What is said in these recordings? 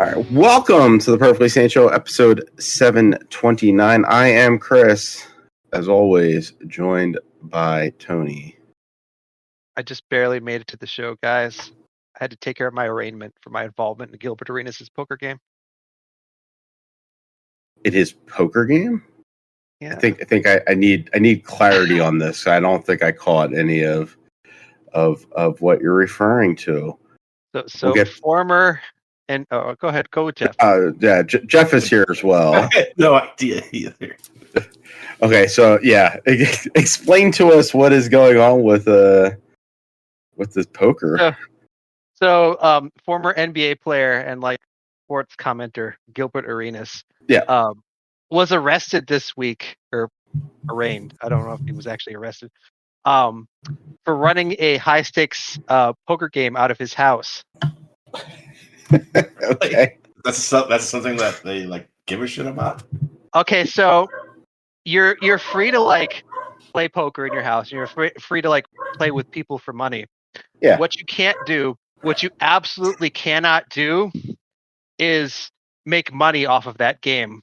All right, welcome to the Perfectly Sane Show, episode 729. I am Chris, as always, joined by Tony. I just barely made it to the show, guys. I had to take care of my arraignment for my involvement in Gilbert Arenas' poker game. It is poker game? Yeah. I think I need clarity on this. I don't think I caught any of what you're referring to. So former and go ahead, go with Jeff. Jeff is here as well. I had no idea either. Okay, so yeah, explain to us what is going on with this poker. So former NBA player and like sports commenter Gilbert Arenas, was arrested this week, or arraigned. I don't know if he was actually arrested. For running a high stakes poker game out of his house. Okay, that's something that they like give a shit about. Okay, so you're free to like play poker in your house. You're free to like play with people for money. Yeah. What you can't do, what you absolutely cannot do, is make money off of that game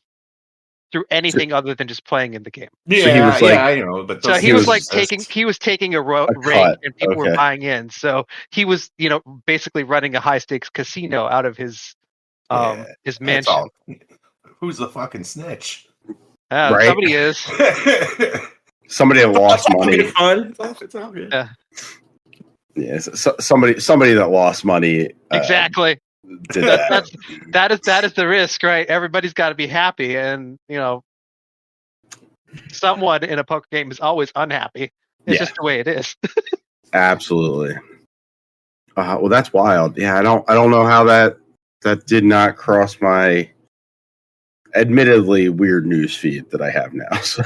through anything other than just playing in the game. Yeah, so he was I know, but so he was taking a ring, and people were buying in. So he was, basically running a high stakes casino out of his mansion. Who's the fucking snitch? Right? Somebody is. Somebody that lost money. Fun. It's all good. Yeah, somebody that lost money. Exactly. Did that. That is the risk, right? Everybody's got to be happy, and someone in a poker game is always unhappy. It's just the way it is. Absolutely. Well, that's wild. Yeah, I don't know how that did not cross my admittedly weird news feed that I have now. So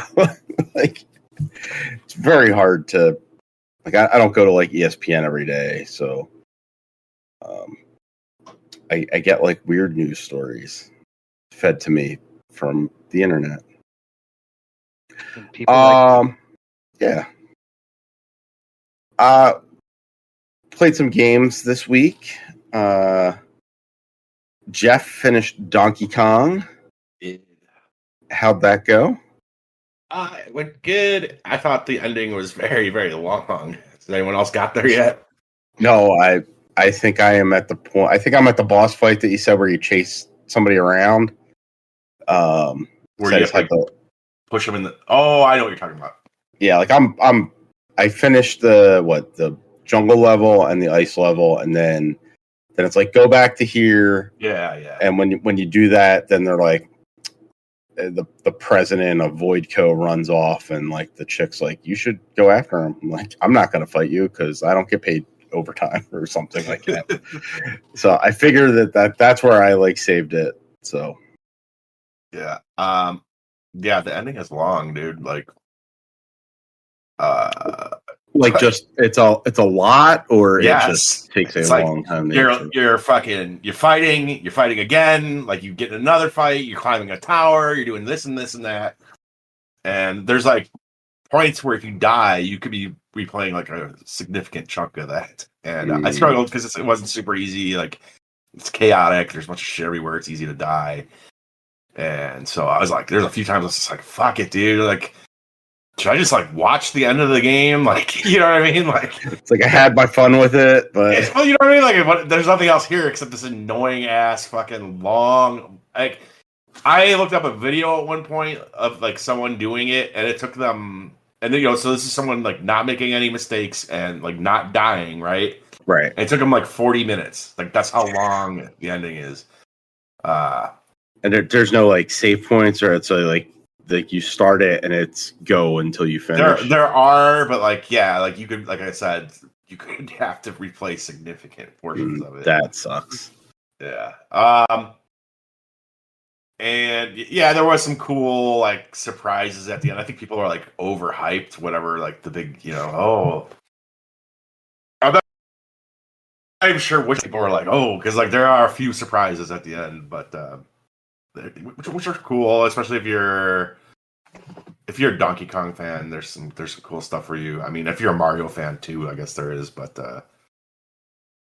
like, it's very hard to like. I don't go to like ESPN every day, so I get like weird news stories fed to me from the internet. Yeah. Played some games this week. Jeff finished Donkey Kong. How'd that go? It went good. I thought the ending was very, very long. Has anyone else got there yet? No, I think I am at the point. I think I'm at the boss fight that you said where you chase somebody around. Where you have to push them in the. Oh, I know what you're talking about. Yeah, like I finished the jungle level and the ice level, and then it's like go back to here. Yeah. And when you do that, then they're like the president of Voidco runs off, and like the chick's like, you should go after him. I'm like, I'm not gonna fight you because I don't get paid overtime or something like that. So I figured that's where I like saved it. So yeah, the ending is long, dude. Like just it's a lot, or it just takes a like long time. You're fighting again. Like you get in another fight, you're climbing a tower, you're doing this and this and that, and there's like points where if you die, you could be replaying like a significant chunk of that. And I struggled because it wasn't super easy. Like it's chaotic. There's a bunch of shit everywhere. It's easy to die. And so I was like, there's a few times I was just like, fuck it, dude. Like, should I just like watch the end of the game? Like, you know what I mean? Like, it's like I had my fun with it, but well, you know what I mean? Like, there's nothing else here except this annoying ass fucking long. Like, I looked up a video at one point of like someone doing it, and it took them. And then, so this is someone like not making any mistakes and like not dying, right? Right. And it took them like 40 minutes. Like that's how long the ending is. And there's no like save points, or it's like you start it and it's go until you finish. There are, but like like you could, like I said, you could have to replay significant portions of it. That sucks. Yeah. And yeah, there was some cool like surprises at the end. I think people are like overhyped, whatever, like the big, I'm sure which people are like, because like there are a few surprises at the end, but which are cool, especially if you're a Donkey Kong fan. There's some cool stuff for you. I mean, if you're a Mario fan too, I guess there is. But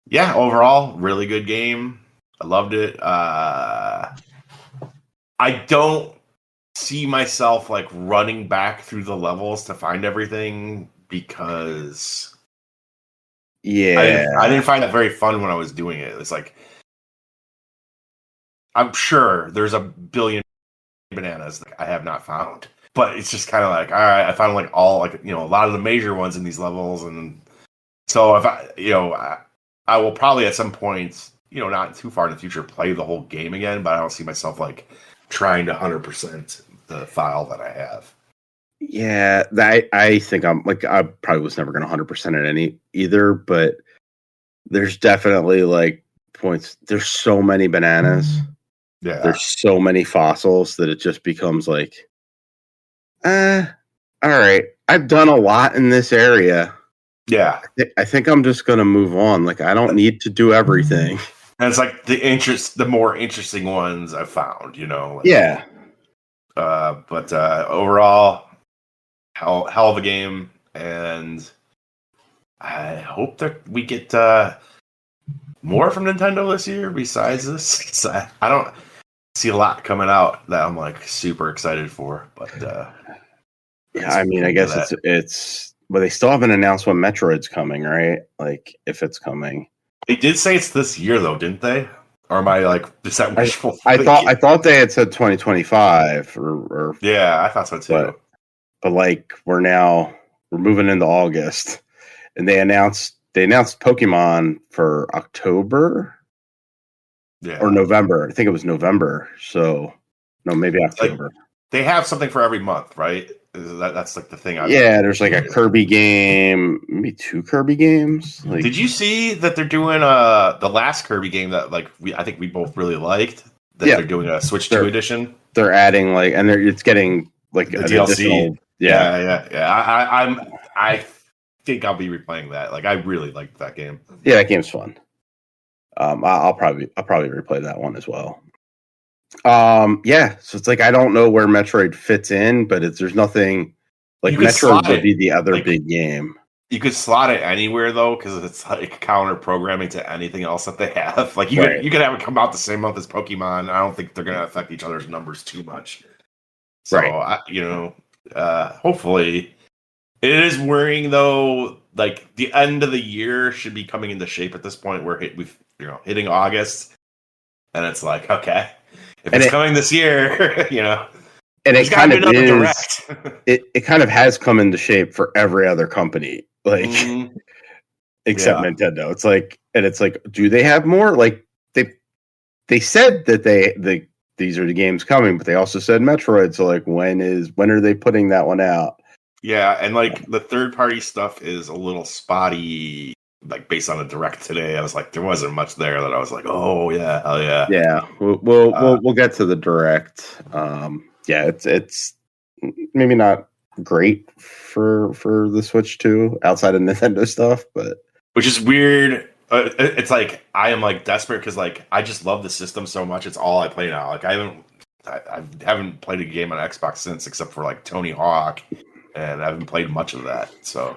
yeah, overall, really good game. I loved it. I don't see myself like running back through the levels to find everything because I didn't find that very fun when I was doing it. It's like I'm sure there's a billion bananas that I have not found, but it's just kind of like, all right, I found like all like a lot of the major ones in these levels, and so if I will probably at some point, not too far in the future, play the whole game again, but I don't see myself like trying to 100% the file that I have. Yeah, I think I'm like, I probably was never going to 100% it any either, but there's definitely like points. There's so many bananas. Yeah. There's so many fossils that it just becomes like, all right, I've done a lot in this area. Yeah. I think I'm just going to move on. Like, I don't need to do everything. And it's like the more interesting ones I've found, Like, yeah. But overall, hell of a game, and I hope that we get more from Nintendo this year besides this. I don't see a lot coming out that I'm like super excited for, but yeah, I mean, I guess it's but they still haven't announced when Metroid's coming, right? Like, if it's coming. They did say it's this year though, didn't they? Or am I like, is that wishful? I thought they had said 2025 or yeah, I thought so too. But like we're moving into August, and they announced Pokemon for October, or November. I think it was November. So no, maybe October. Like, they have something for every month, right? That's like the thing. There's like a Kirby game, maybe 2 Kirby games. Like, did you see that they're doing the last Kirby game that like I think we both really liked? That they're doing a Switch 2 edition. They're adding like, and it's getting like the DLC. Yeah. I think I'll be replaying that. Like, I really liked that game. Yeah, that game's fun. I'll probably replay that one as well. So it's like I don't know where Metroid fits in, but there's nothing like Metroid would be the other big game. You could slot it anywhere though, because it's like counter programming to anything else that they have. Like you could have it come out the same month as Pokemon. I don't think they're gonna affect each other's numbers too much. So hopefully, it is worrying though. Like the end of the year should be coming into shape at this point. We're hitting August, and it's like, okay, if it's coming this year, and it kind of is. it kind of has come into shape for every other company, like except Nintendo. It's like, do they have more? Like they said that these are the games coming, but they also said Metroid. So like, when are they putting that one out? Yeah, and like the third party stuff is a little spotty. Like based on a direct today, I was like, there wasn't much there that I was like, oh yeah, hell yeah. Yeah, we'll get to the direct. It's maybe not great for the Switch 2 outside of Nintendo stuff, but which is weird. It's like I am like desperate because like I just love the system so much. It's all I play now. Like I haven't played a game on Xbox since, except for like Tony Hawk, and I haven't played much of that. So.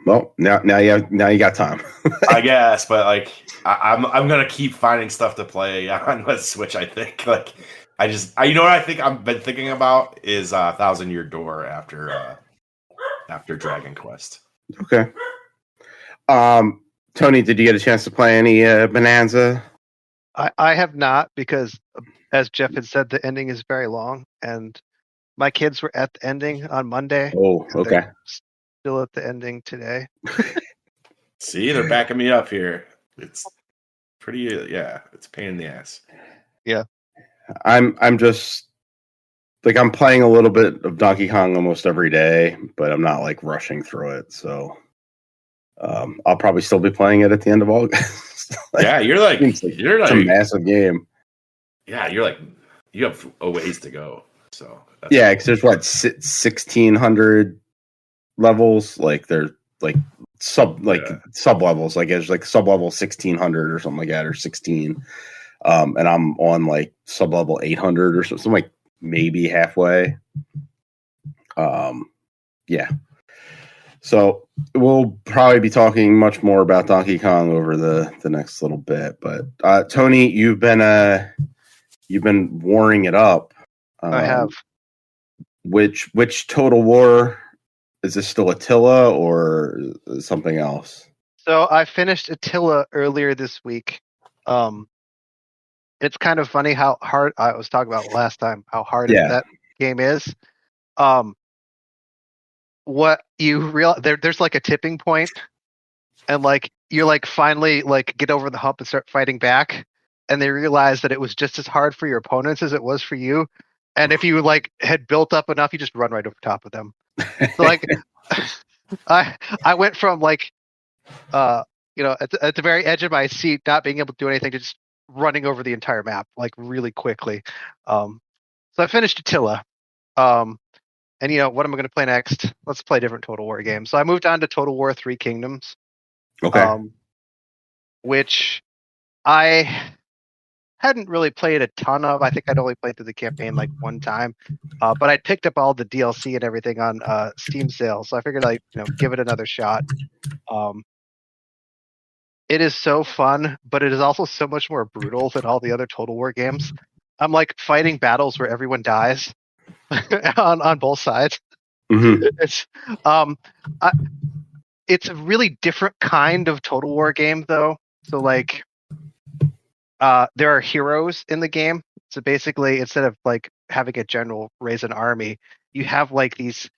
Well, now you got time. I guess, but like I'm gonna keep finding stuff to play on the Switch. I think like you know what I think I've been thinking about is 1,000 Year Door after Dragon Quest. Okay. Tony, did you get a chance to play any Bonanza? I have not, because as Jeff had said, the ending is very long, and my kids were at the ending on Monday. Oh, okay. Still at the ending today. See, they're backing me up here. It's pretty, it's a pain in the ass. Yeah. I'm just like, I'm playing a little bit of Donkey Kong almost every day, but I'm not like rushing through it. So I'll probably still be playing it at the end of August. You're like it's a massive game. Yeah, you have a ways to go. So because there's 1,600 levels. Like there's like sub levels. Like there's like sub level 1,600 or something like that, or 16. And I'm on like sub level 800 or something, like maybe halfway. So we'll probably be talking much more about Donkey Kong over the next little bit. But Tony, you've been warming it up. I have. Which Total War is this? Still Attila or something else? So I finished Attila earlier this week. It's kind of funny how hard I was talking about last time. How hard that game is. What you realize there's like a tipping point, and like you're like finally like get over the hump and start fighting back, and they realize that it was just as hard for your opponents as it was for you, and if you like had built up enough, you just run right over top of them. So like I went from like at the very edge of my seat, not being able to do anything, to just running over the entire map like really quickly. So I finished Attila. And what am I going to play next? Let's play different Total War games. So I moved on to Total War 3 Kingdoms. Okay. Which I hadn't really played a ton of. I think I'd only played through the campaign like one time. But I picked up all the DLC and everything on Steam sale. So I figured I'd give it another shot. It is so fun, but it is also so much more brutal than all the other Total War games. I'm like fighting battles where everyone dies. on both sides. Mm-hmm. It's a really different kind of Total War game, though. So like, there are heroes in the game. So basically, instead of like having a general raise an army, you have like these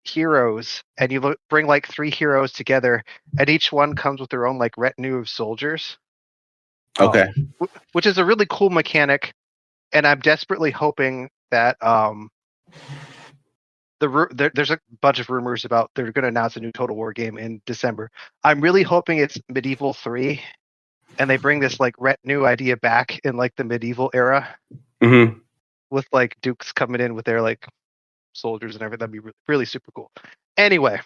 heroes, and you bring like 3 heroes together, and each one comes with their own like retinue of soldiers. Okay. Which is a really cool mechanic, and I'm desperately hoping that there's a bunch of rumors about they're going to announce a new Total War game in December. I'm really hoping it's Medieval 3, and they bring this like retinue idea back in like the medieval era, with like dukes coming in with their like soldiers and everything. That'd be really, really super cool. Anyway,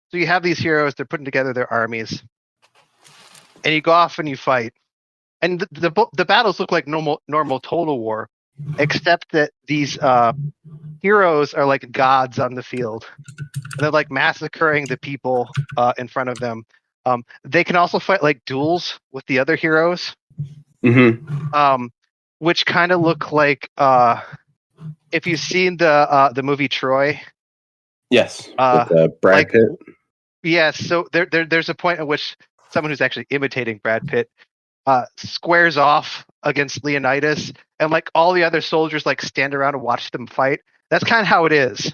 so you have these heroes. They're putting together their armies, and you go off and you fight. And the battles look like normal Total War, except that these heroes are like gods on the field. And they're like massacring the people in front of them. They can also fight like duels with the other heroes, which kind of look like if you've seen the movie Troy. Yes, with Brad Pitt. Yes, so there's a point at which someone who's actually imitating Brad Pitt squares off against Leonidas, and like all the other soldiers like stand around and watch them fight. That's kind of how it is.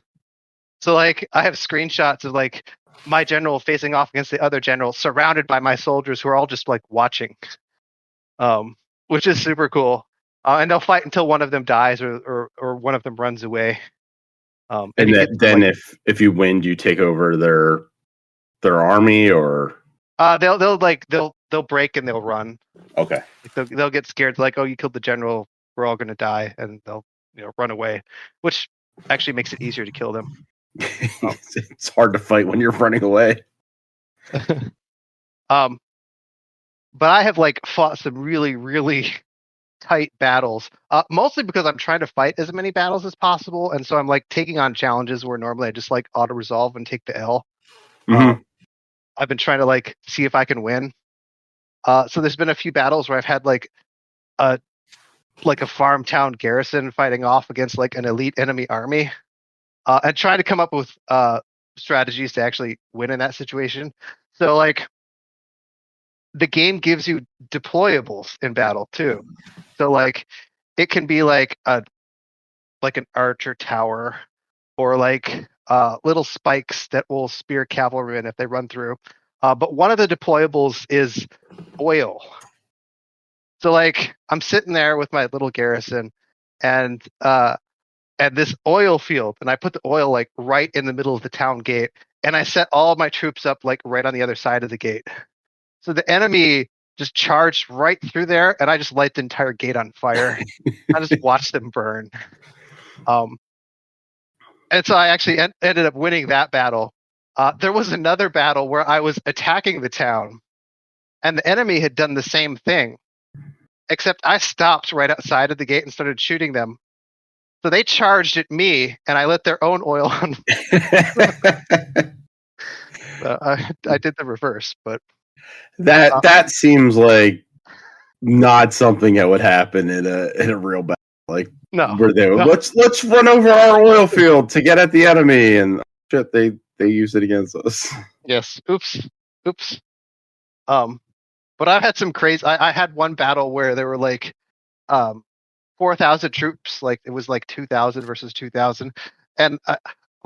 So like I have screenshots of like my general facing off against the other general, surrounded by my soldiers who are all just like watching, which is super cool. And they'll fight until one of them dies or one of them runs away. And then if you win, you take over their army, or they'll break and they'll run. Okay. They'll get scared, like, oh, you killed the general, we're all gonna die, and they'll run away, which actually makes it easier to kill them. It's hard to fight when you're running away. But I have like fought some really, really tight battles, mostly because I'm trying to fight as many battles as possible, and so I'm like taking on challenges where normally I just like auto resolve and take the L. I've been trying to like see if I can win. So there's been a few battles where I've had like a farm town garrison fighting off against like an elite enemy army, and trying to come up with strategies to actually win in that situation. So like the game gives you deployables in battle too. So like it can be like an archer tower, or like little spikes that will spear cavalrymen if they run through. But one of the deployables is oil. So like I'm sitting there with my little garrison and this oil field, and I put the oil like right in the middle of the town gate, and I set all of my troops up like right on the other side of the gate. So the enemy just charged right through there, and I just light the entire gate on fire. I just watched them burn. And so I actually ended up winning that battle. There was another battle where I was attacking the town, and the enemy had done the same thing, except I stopped right outside of the gate and started shooting them. So they charged at me, and I lit their own oil on. I did the reverse, but that seems like not something that would happen in a real battle. Like no, where they would, let's run over our oil field to get at the enemy, and shit, they use it against us. Yes. Oops. But I've had some crazy. I had one battle where there were like 4,000 troops. Like it was like 2,000 versus 2,000, and I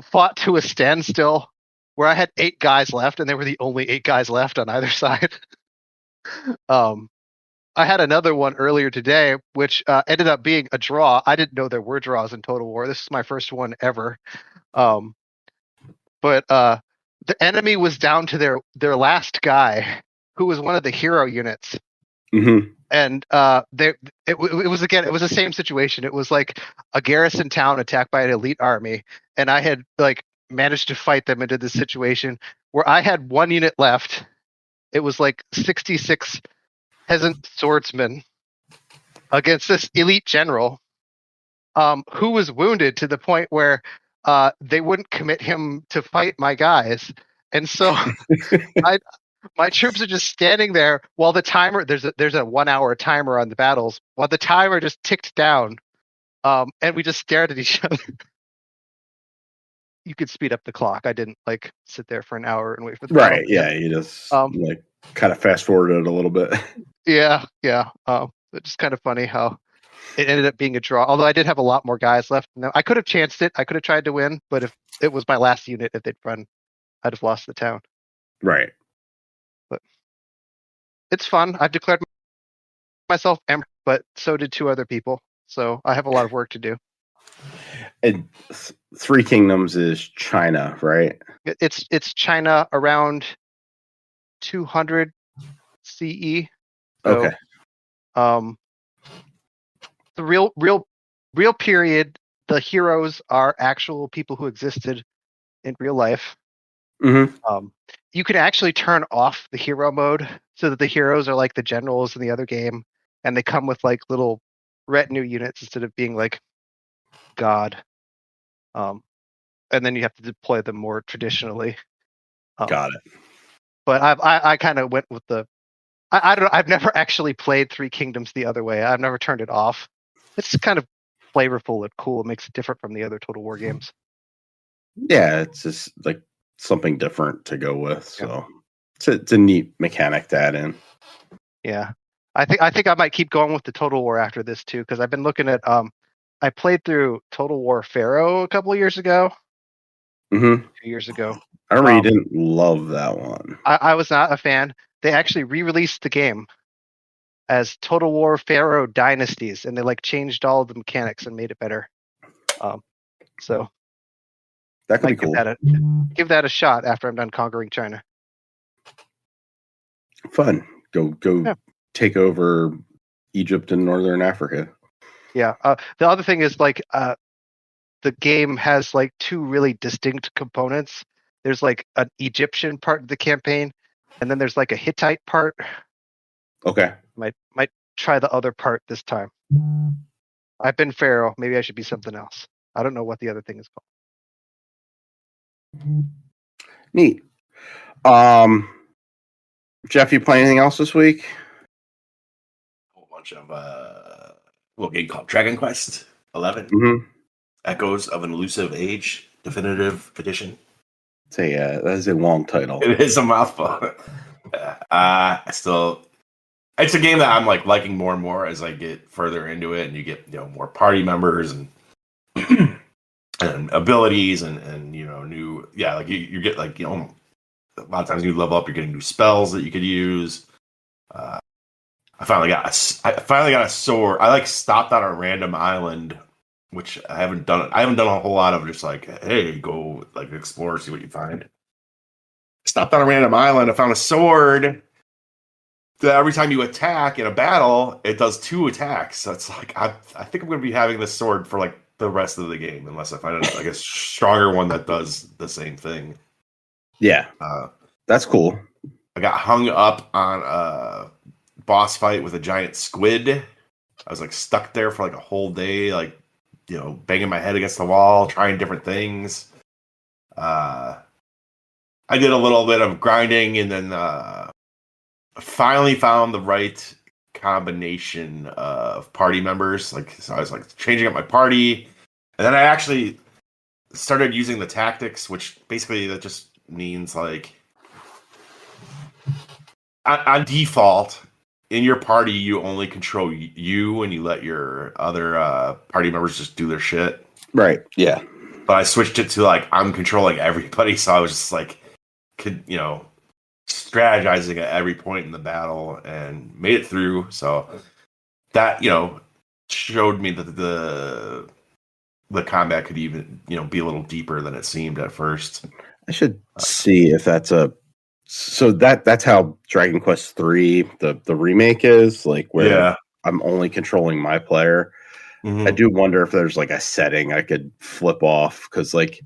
fought to a standstill where I had 8 guys left, and they were the only 8 guys left on either side. I had another one earlier today, which ended up being a draw. I didn't know there were draws in Total War. This is my first one ever. But the enemy was down to their last guy, who was one of the hero units. Mm-hmm. And it was the same situation. It was like a garrison town attacked by an elite army, and I had like managed to fight them into this situation where I had 1 unit left. It was like 66 peasant swordsmen against this elite general, who was wounded to the point where they wouldn't commit him to fight my guys, and so my troops are just standing there while the timer. There's a 1-hour timer on the battles, while the timer just ticked down, and we just stared at each other. You could speed up the clock. I didn't like sit there for an hour and wait for the battle. Right. Yeah. You just like kind of fast forwarded a little bit. Yeah. It's just kind of funny how it ended up being a draw. Although I did have a lot more guys left. I could have chanced it. I could have tried to win, but if it was my last unit, if they'd run, I'd have lost the town. Right. But it's fun. I've declared myself emperor, but so did 2 other people. So I have a lot of work to do. And Three Kingdoms is China, right? It's China around 200 CE. So, okay. The real period. The heroes are actual people who existed in real life. Mm-hmm. You can actually turn off the hero mode so that the heroes are like the generals in the other game, and they come with like little retinue units instead of being like God. And then you have to deploy them more traditionally. Got it. But I kind of went with the. I don't know. I've never actually played Three Kingdoms the other way. I've never turned it off. It's kind of flavorful and cool. It makes it different from the other Total War games. Yeah, it's just like something different to go with. So it's a neat mechanic to add in. Yeah, I think I might keep going with the Total War after this too, because I've been looking at. I played through Total War Pharaoh a couple of years ago. Mm-hmm. 2 years ago. I really didn't love that one. I was not a fan. They actually re-released the game as Total War Pharaoh Dynasties, and they like changed all of the mechanics and made it better. So that could be cool. Give that a shot after I'm done conquering China. Fun. Go take over Egypt and Northern Africa. Yeah. The other thing is like the game has like 2 really distinct components. There's like an Egyptian part of the campaign, and then there's like a Hittite part. Okay. Might try the other part this time. I've been Pharaoh. Maybe I should be something else. I don't know what the other thing is called. Neat. Jeff, you play anything else this week? A whole bunch of little game called Dragon Quest 11. Mm-hmm. Echoes of an Elusive Age Definitive Edition. That is a long title. It is a mouthful. It's a game that I'm like liking more and more as I get further into it, and you get more party members and and abilities and new like you get like a lot of times you level up, you're getting new spells that you could use. I finally got a sword. I like stopped on a random island, which I haven't done a whole lot of, just like, hey, go like explore, see what you find. Stopped on a random island. I found a sword that every time you attack in a battle, it does 2 attacks. So it's like I think I'm going to be having this sword for like the rest of the game, unless I find a stronger one that does the same thing. Yeah, that's cool. I got hung up on a boss fight with a giant squid. I was like stuck there for like a whole day, like banging my head against the wall, trying different things. I did a little bit of grinding, and then finally found the right combination of party members. Like, so I was like changing up my party, and then I actually started using the tactics, which basically that just means like on default in your party you only control you, and you let your other party members just do their shit. Right. Yeah. But I switched it to like I'm controlling everybody, so I was just like, strategizing at every point in the battle and made it through. So that showed me that the combat could even be a little deeper than it seemed at first. I should see if that's that's how Dragon Quest III the remake is, like, where I'm only controlling my player. I do wonder if there's like a setting I could flip off, because like it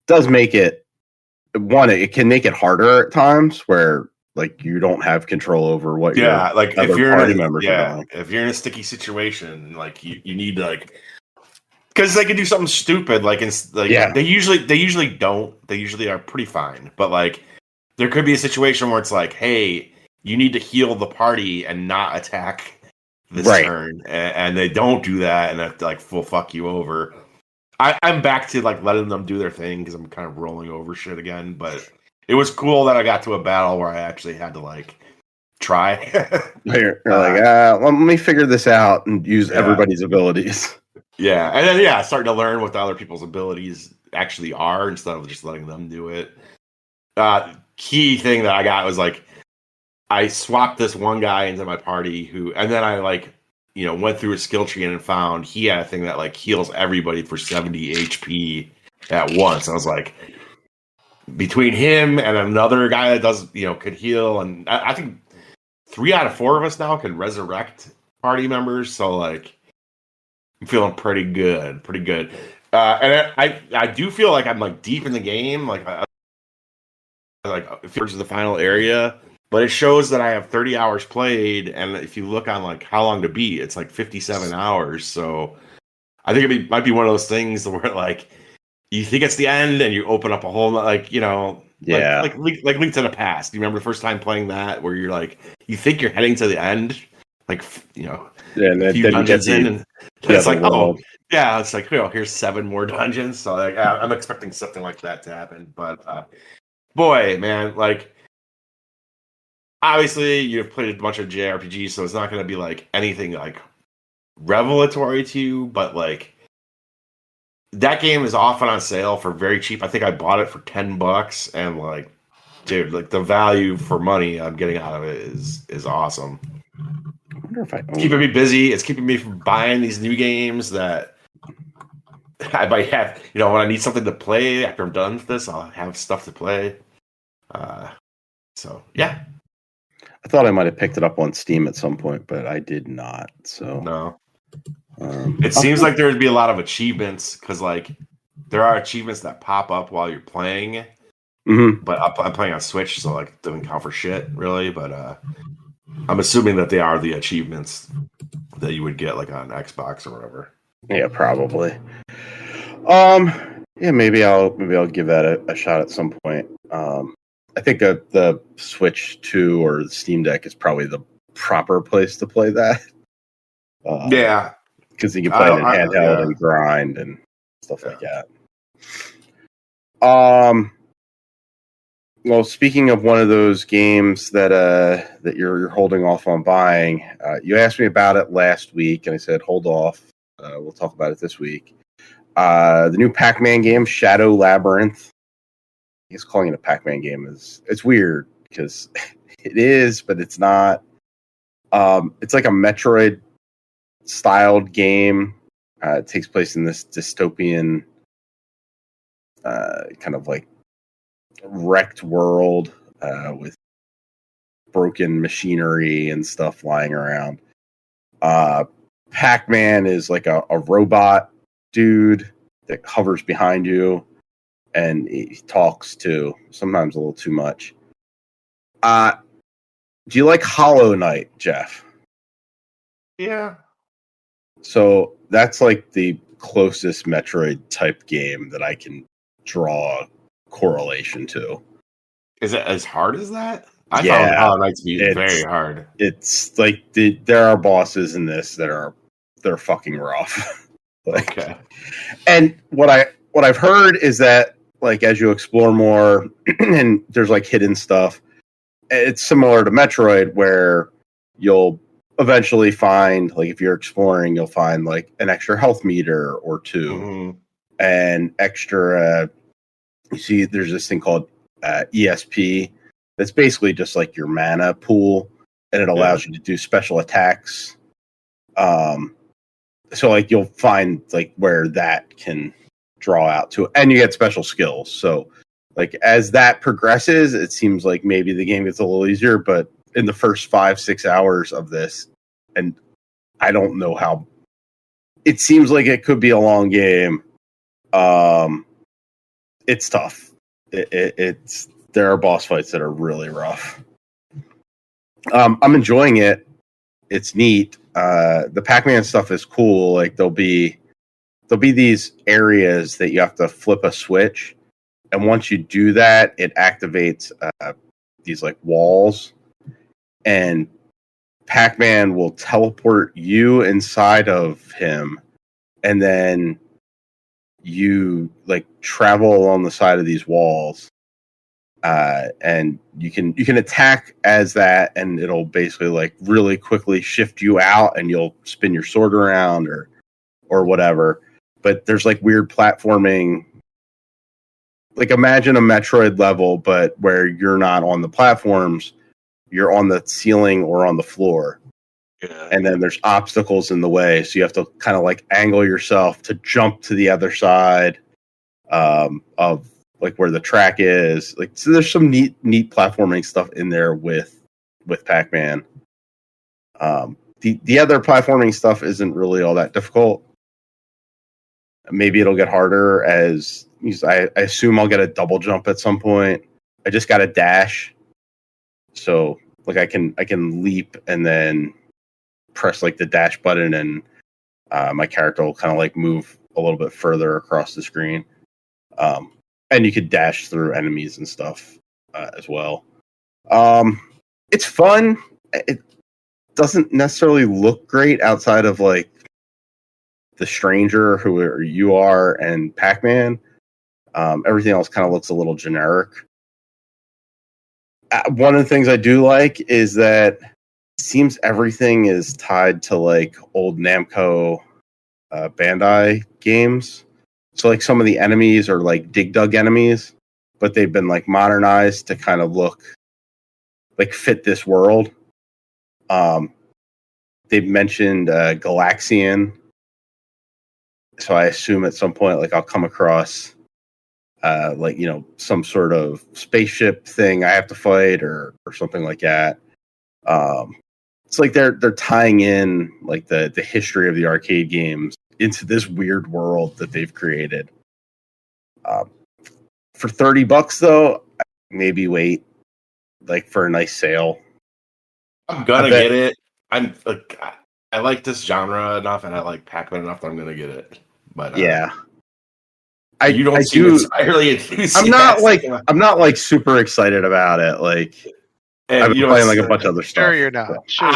does make it can make it harder at times where like you don't have control over what your like other if you're party members are doing. If you're in a sticky situation, like you need to like, because they could do something stupid, they usually don't. They usually are pretty fine, but like there could be a situation where it's like, hey, you need to heal the party and not attack this turn, and they don't do that, and that like will fuck you over. I'm back to like letting them do their thing because I'm kind of rolling over shit again, but it was cool that I got to a battle where I actually had to like try. You're like, let me figure this out and use everybody's abilities. Yeah, and then starting to learn what the other people's abilities actually are instead of just letting them do it. Key thing that I got was like I swapped this one guy into my party and then I like went through a skill tree and found he had a thing that like heals everybody for 70 HP at once. I was like, between him and another guy that does could heal, and I think 3 out of 4 of us now can resurrect party members. So like I'm feeling pretty good. And I do feel like I'm like deep in the game, like towards the final area. But it shows that I have 30 hours played, and if you look on like how long to beat, it's like 57 hours. So I think it might be one of those things where like you think it's the end, and you open up a whole like like Link to the Past. Do you remember the first time playing that, where you're like you think you're heading to the end, like and a few dungeons in, and it's like world. it's like here's 7 more dungeons. So like I'm expecting something like that to happen. But boy, man, like. Obviously, you've played a bunch of JRPGs, so it's not going to be like anything like revelatory to you. But like that game is often on sale for very cheap. I think I bought it for $10, and like, dude, like the value for money I'm getting out of it is awesome. I wonder if it's keeping me busy. It's keeping me from buying these new games that I might have. When I need something to play after I'm done with this, I'll have stuff to play. So yeah. I thought I might have picked it up on Steam at some point, but I did not. So no. It seems like there would be a lot of achievements, because like there are achievements that pop up while you're playing. But I'm playing on Switch, so like it doesn't count for shit really. But I'm assuming that they are the achievements that you would get like on Xbox or whatever. Yeah, probably. Yeah, maybe I'll give that a shot at some point. I think the Switch 2 or the Steam Deck is probably the proper place to play that. Because you can play it in handheld and grind and stuff like that. Well, speaking of one of those games that you're holding off on buying, you asked me about it last week, and I said hold off. We'll talk about it this week. The new Pac-Man game, Shadow Labyrinth. I guess calling it a Pac-Man game it's weird because it is, but it's not. It's like a Metroid styled game. It takes place in this dystopian kind of like wrecked world with broken machinery and stuff lying around. Pac-Man is like a robot dude that hovers behind you, and he talks too, sometimes a little too much. Do you like Hollow Knight, Jeff? Yeah. So that's like the closest Metroid type game that I can draw correlation to. Is it as hard as that? I found Yeah, Hollow Knight to be very hard. It's like there are bosses in this they're fucking rough. Like, okay. And what I've heard is that like as you explore more and there's like hidden stuff, it's similar to Metroid where you'll eventually find, like if you're exploring, you'll find like an extra health meter or two and extra you see there's this thing called ESP that's basically just like your mana pool, and it allows you to do special attacks. So like you'll find like where that can draw out to, and you get special skills. So like as that progresses, it seems like maybe the game gets a little easier, but in the first 5-6 hours of this, and I don't know how, it seems like it could be a long game. It's tough. It's there are boss fights that are really rough. I'm enjoying it. It's neat. The Pac-Man stuff is cool. Like there'll be these areas that you have to flip a switch, and once you do that, it activates these like walls, and Pac-Man will teleport you inside of him, and then you like travel along the side of these walls, and you can attack as that, and it'll basically like really quickly shift you out, and you'll spin your sword around or whatever. But there's like weird platforming. Like imagine a Metroid level, but where you're not on the platforms, you're on the ceiling or on the floor. Yeah. And then there's obstacles in the way, so you have to kind of like angle yourself to jump to the other side of like where the track is. Like so there's some neat platforming stuff in there with Pac-Man. The other platforming stuff isn't really all that difficult. Maybe it'll get harder as I assume I'll get a double jump at some point. I just got a dash, so like I can leap and then press like the dash button, and my character will kind of like move a little bit further across the screen. And you could dash through enemies and stuff as well. It's fun. It doesn't necessarily look great outside of like the stranger who you are and Pac-Man. Everything else kind of looks a little generic. One of the things I do like is that it seems everything is tied to like old Namco Bandai games. So like some of the enemies are like Dig Dug enemies, but they've been like modernized to kind of look like fit this world. They've mentioned Galaxian. So I assume at some point, like I'll come across, like some sort of spaceship thing I have to fight, or something like that. It's like they're tying in like the history of the arcade games into this weird world that they've created. For $30 though, maybe wait like for a nice sale. I'm gonna get it. I'm like I like this genre enough, and I like Pac-Man enough that I'm gonna get it. But yeah, you don't seem entirely enthusiastic. I'm not like super excited about it. Like I've been playing like a bunch of other stuff. Sure, you're not. So. Sure.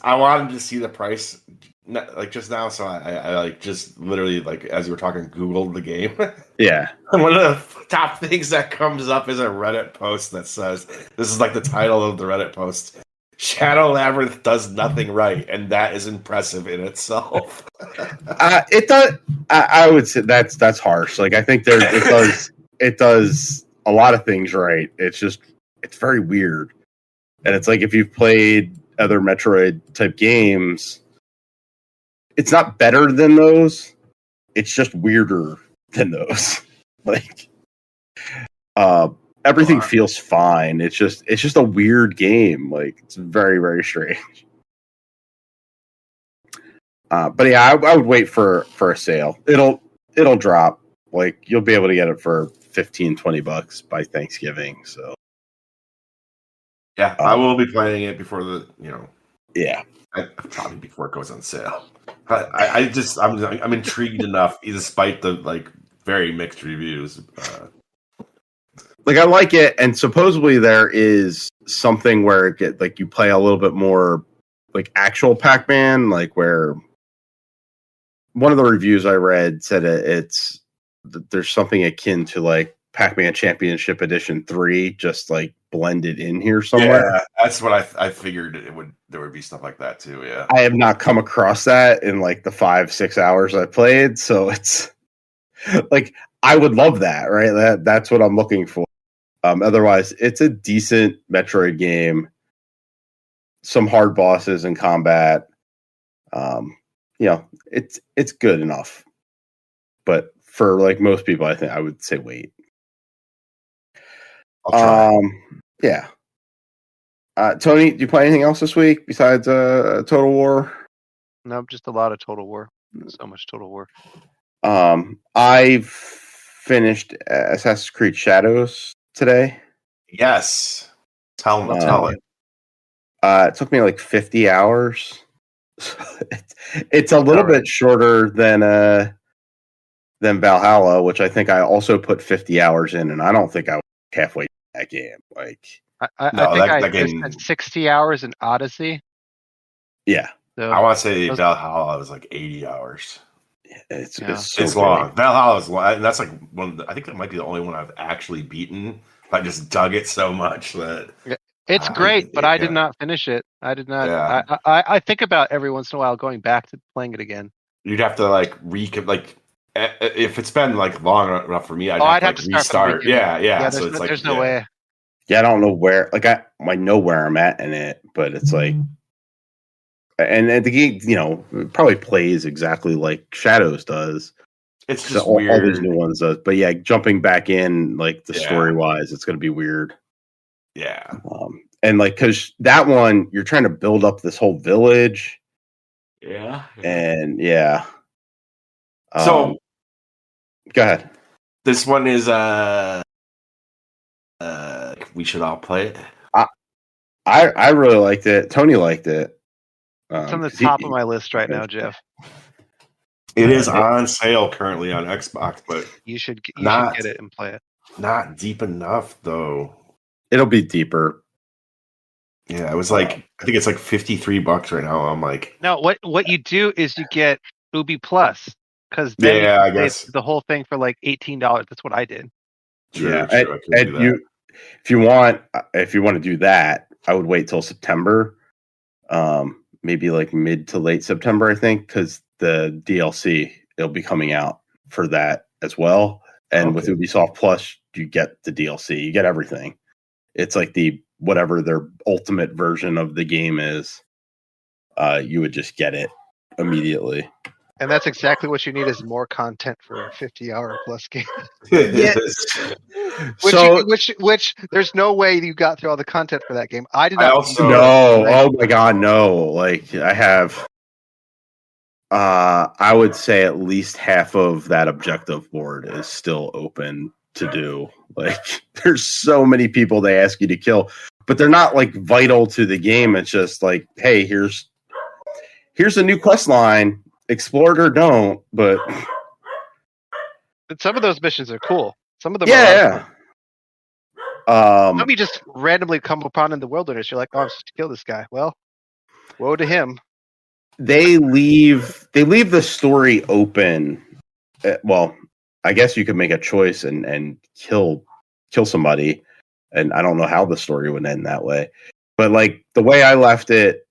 I wanted to see the price like just now, so I like just literally like as you were talking, Googled the game. Yeah. And one of the top things that comes up is a Reddit post that says, this is like the title of the Reddit post: Shadow Labyrinth does nothing right, and that is impressive in itself. It does. I would say that's harsh. Like I think it does a lot of things right. It's very weird, and it's like if you've played other Metroid type games, it's not better than those. It's just weirder than those. Like, everything feels fine. It's just a weird game. Like it's very, very strange. But yeah, I would wait for a sale. It'll drop. Like you'll be able to get it for $15-$20 by Thanksgiving. So yeah, I will be playing it before yeah, probably before it goes on sale. I'm intrigued enough, despite the like very mixed reviews. like I like it, and supposedly there is something where it get like you play a little bit more like actual Pac-Man, like where one of the reviews I read said there's something akin to like Pac-Man Championship Edition 3, just like blended in here somewhere. Yeah, that's what I figured there would be stuff like that too. Yeah, I have not come across that in like the 5-6 hours I played, so it's like I would love that, right? That's what I'm looking for. Otherwise, it's a decent Metroid game. Some hard bosses in combat. It's good enough. But for like most people, I think I would say wait. I'll try. Yeah. Tony, do you play anything else this week besides Total War? No, just a lot of Total War. So much Total War. I've finished Assassin's Creed Shadows today. Yes. Tell it. It took me like 50 hours. It's a little bit shorter than Valhalla, which I think I also put 50 hours in, and I don't think I was halfway through that game. Like, I think I spent 60 hours in Odyssey. Yeah. So I want to say Valhalla was like 80 hours. It's so long. Valhalla is long, and that's like I think that might be the only one I've actually beaten. I just dug it so much that it's great, but I did not finish it. I did not. Yeah. I think about every once in a while going back to playing it again. You'd have to like if it's been like long enough for me, I'd have to restart. Yeah. So it's like there's no way. Yeah, I don't know where. Like I know where I'm at in it, but it's like, and the game, probably plays exactly like Shadows does. It's just weird. All these new ones does, but yeah, jumping back in like the story wise, it's going to be weird. Yeah, and like because that one you're trying to build up this whole village. Yeah, and so go ahead. This one is we should all play it. I really liked it. Tony liked it. It's on the top of my list right now, Jeff. It is on sale currently on Xbox, but you should get it and play it. Not deep enough though. It'll be deeper. Yeah, it was like I think it's like $53 right now. I'm like, no. What you do is you get Ubi Plus because I guess the whole thing for like $18. That's what I did. True, and if you want to do that, I would wait till September, maybe like mid to late September, I think, because the DLC it'll be coming out for that as well. And with Ubisoft Plus, you get the DLC, you get everything. It's like whatever their ultimate version of the game is. You would just get it immediately. And that's exactly what you need is more content for a 50-hour plus game. Yes. Which there's no way you got through all the content for that game. I did not. No. Oh my God, no. Like I have, I would say at least half of that objective board is still open to do. Like there's so many people they ask you to kill, but they're not like vital to the game. It's just like, hey, here's a new quest line. Explore it or don't, but some of those missions are cool. Some of them are cool. Some you just randomly come upon in the wilderness. You're like, oh, I'm supposed to kill this guy. Well, woe to him. They leave the story open. Well, I guess you could make a choice and kill somebody, and I don't know how the story would end that way. But like the way I left it,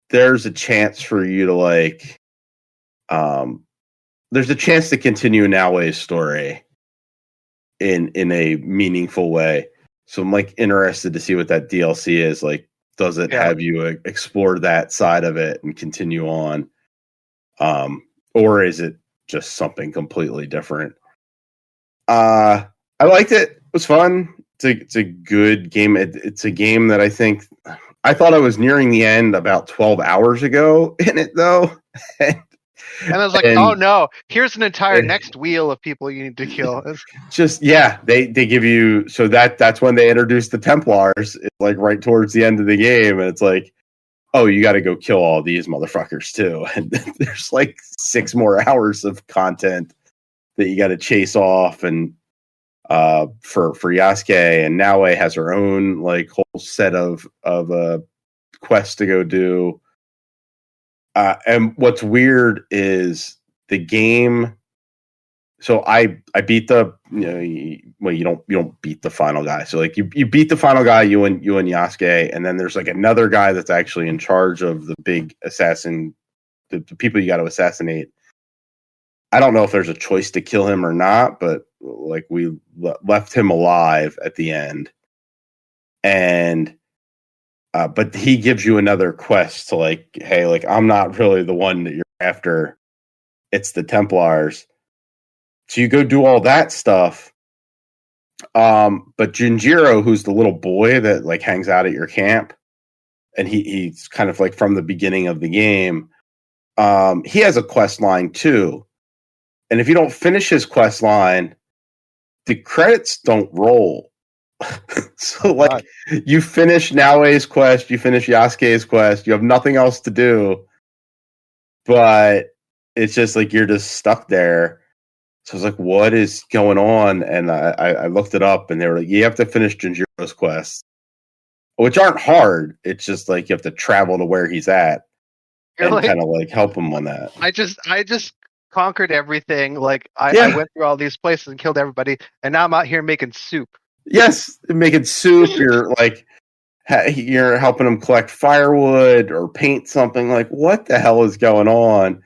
there's a chance for you to like. There's a chance to continue Naoe's story in a meaningful way. So I'm like interested to see what that DLC is. Like, does it have you explore that side of it and continue on? Or is it just something completely different? I liked it. It was fun. It's a good game. It's a game that I thought I was nearing the end about 12 hours ago in it though. And I was like, oh no, here's an entire next wheel of people you need to kill. They give you, so that's when they introduced the Templars. It's like right towards the end of the game, and it's like, oh, you got to go kill all these motherfuckers too. And there's like 6 more hours of content that you got to chase off, and for Yasuke, and Naoe has her own like whole set of quests to go do. And what's weird is the game. So I beat the you don't beat the final guy. So like you beat the final guy, you and Yasuke, and then there's like another guy that's actually in charge of the big assassin, the people you got to assassinate. I don't know if there's a choice to kill him or not, but like we left him alive at the end, and but he gives you another quest to like, hey, like I'm not really the one that you're after. It's the Templars. So you go do all that stuff. But Junjiro, who's the little boy that like hangs out at your camp, and he's kind of like from the beginning of the game, he has a quest line too. And if you don't finish his quest line, the credits don't roll. So like you finish Naoe's quest, you finish Yasuke's quest, you have nothing else to do. But it's just like you're just stuck there. So I was like, what is going on? And I looked it up, and they were like, you have to finish Junjiro's quests, which aren't hard. It's just like you have to travel to where he's at and kind of like help him on that. I just conquered everything. Like I went through all these places and killed everybody, and now I'm out here making soup. Yes, making soup. You're like, you're helping him collect firewood or paint something. Like, what the hell is going on?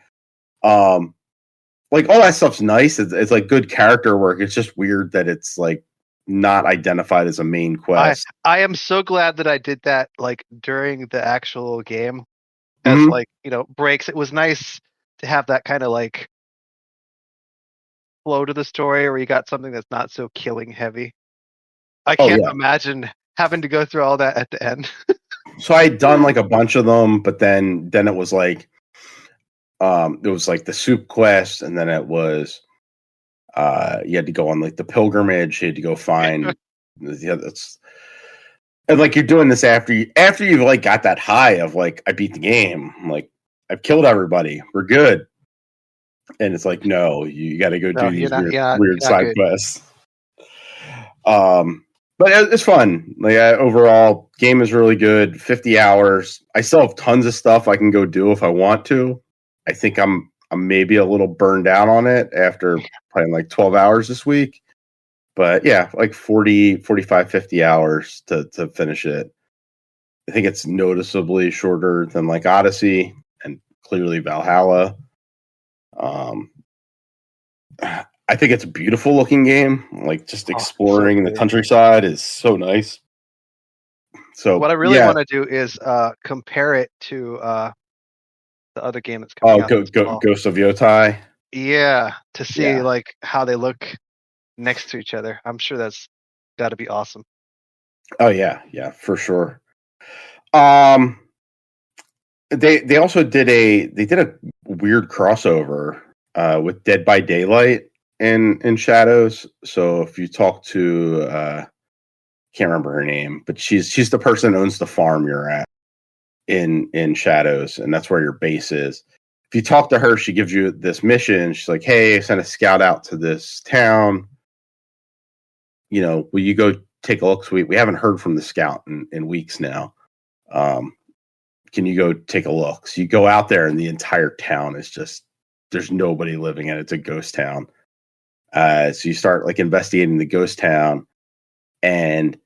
Like all that stuff's nice. It's like good character work. It's just weird that it's like not identified as a main quest. I am so glad that I did that like during the actual game as like, breaks. It was nice to have that kind of like flow to the story where you got something that's not so killing heavy. I can't imagine having to go through all that at the end. So I had done like a bunch of them, but then it was like it was like the soup quest, and then it was you had to go on like the pilgrimage. You had to go find that's, and like you're doing this after you've like got that high of like I beat the game, I'm like I've killed everybody, we're good. And it's like, no, you got to go do these weird side quests. But it's fun. Like overall, game is really good. 50 hours. I still have tons of stuff I can go do if I want to. I think I'm maybe a little burned out on it after playing like 12 hours this week. But yeah, like 40, 45, 50 hours to finish it. I think it's noticeably shorter than like Odyssey and clearly Valhalla. I think it's a beautiful looking game. Like just exploring the countryside is so nice. So what I really want to do is compare it to the other game that's coming out. Ghost of Yotai. Yeah, to see like how they look next to each other. I'm sure that's got to be awesome. Oh yeah, for sure. They also did a weird crossover with Dead by Daylight in Shadows. So if you talk to can't remember her name, but she's the person that owns the farm you're at in Shadows, and that's where your base is. If you talk to her, she gives you this mission. She's like, hey, I sent a scout out to this town. Will you go take a look? We haven't heard from the scout in weeks now. Can you go take a look? So you go out there, and the entire town is just, there's nobody living in it. It's a ghost town. So you start like investigating the ghost town, and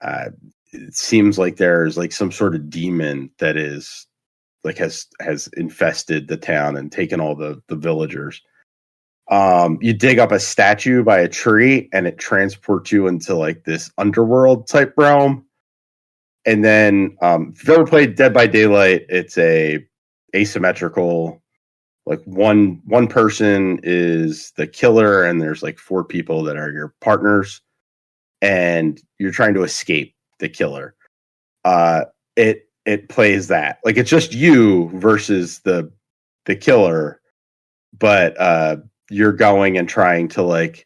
it seems like there's like some sort of demon that is like has infested the town and taken all the villagers. You dig up a statue by a tree, and it transports you into like this underworld type realm. And then if you've ever played Dead by Daylight, it's a asymmetrical, like one person is the killer, and there's like 4 people that are your partners, and you're trying to escape the killer. It plays that like it's just you versus the killer, but you're going and trying to like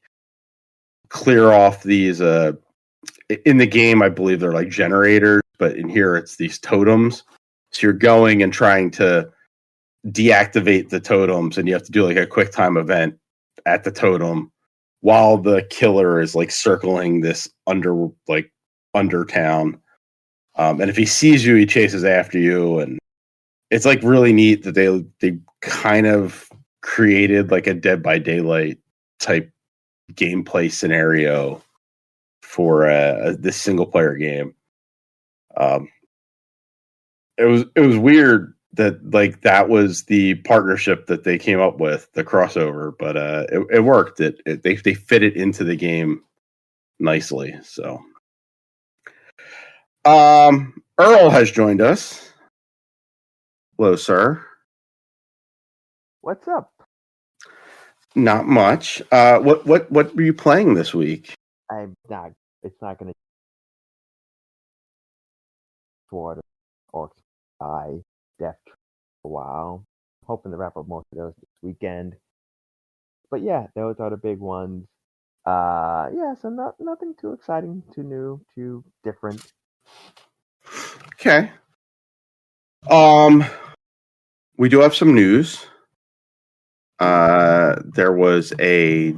clear off these in the game, I believe they're like generators, but in here it's these totems. So you're going and trying to deactivate the totems, and you have to do like a quick time event at the totem while the killer is like circling this under town. And if he sees you, he chases after you, and it's like really neat that they kind of created like a Dead by Daylight type gameplay scenario for this single player game. It was weird that like that was the partnership that they came up with, the crossover, but it worked. They fit it into the game nicely. So Earl has joined us. Hello, sir. What's up? Not much. What were you playing this week? I'm not. It's not going to water or I Death for a while. Hoping to wrap up most of those this weekend. But yeah, those are the big ones. Yeah, so nothing too exciting, too new, too different. Okay. We do have some news. There was a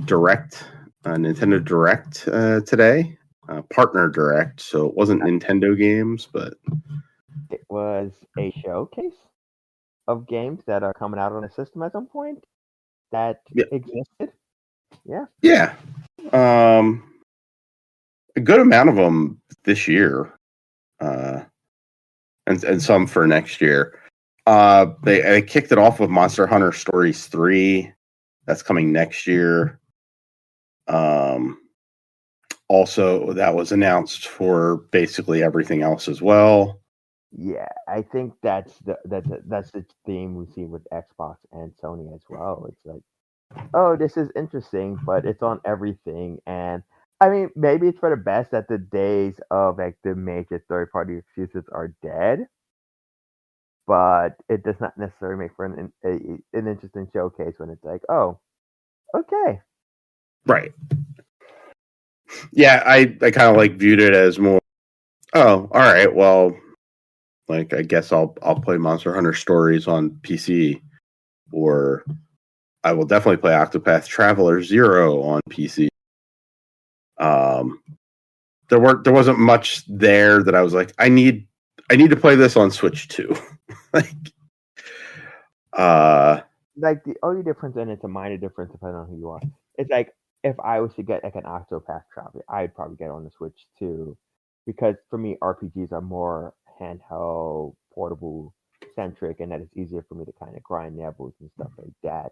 Nintendo Direct today, partner Direct. So it wasn't Nintendo games, but it was a showcase of games that are coming out on the system at some point that existed. Yeah. Yeah. A good amount of them this year, and some for next year. They kicked it off with Monster Hunter Stories 3. That's coming next year. Also, that was announced for basically everything else as well. Yeah, I think that's the theme we see with Xbox and Sony as well. It's like, oh, this is interesting, but it's on everything. And I mean, maybe it's for the best that the days of like the major third-party exclusives are dead, but it does not necessarily make for an interesting showcase when it's like, oh, okay, right. Yeah, I kind of like viewed it as more, oh, all right, well, like I guess I'll play Monster Hunter Stories on PC, or I will definitely play Octopath Traveler 0 on PC. There wasn't much there that I was like, I need to play this on Switch too. like the only difference, and it's a minor difference depending on who you are. It's like if I was to get like an Octopath Traveler, I'd probably get it on the Switch too, because for me RPGs are more handheld, portable centric, and that it's easier for me to kind of grind levels and stuff like that.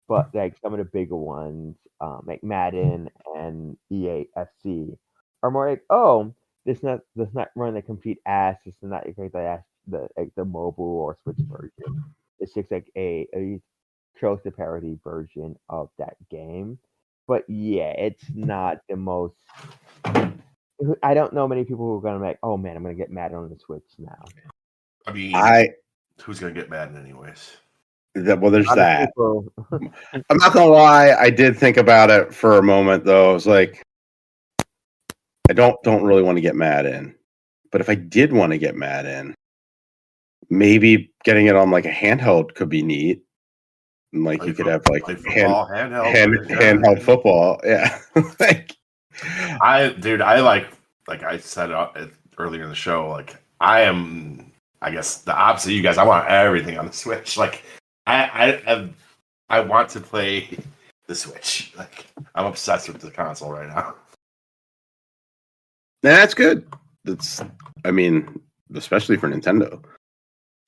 But like some of the bigger ones, like Madden and EA FC, are more like, oh, this does not run the complete ass. This is not the mobile or Switch version. It's just like a close to parody version of that game. But yeah, it's not the most. I don't know many people who are gonna like, oh man, I'm gonna get Madden on the Switch now. I mean, who's gonna get Madden anyways? Well, there's that. I'm not gonna lie, I did think about it for a moment though. I was like, I don't really want to get Madden, but if I did want to get Madden, maybe getting it on like a handheld could be neat. And like you could have like handheld football. Yeah. like I said earlier in the show, like I am, I guess the opposite of you guys. I want everything on the Switch. Like I want to play the Switch. Like I'm obsessed with the console right now. That's good. I mean, especially for Nintendo.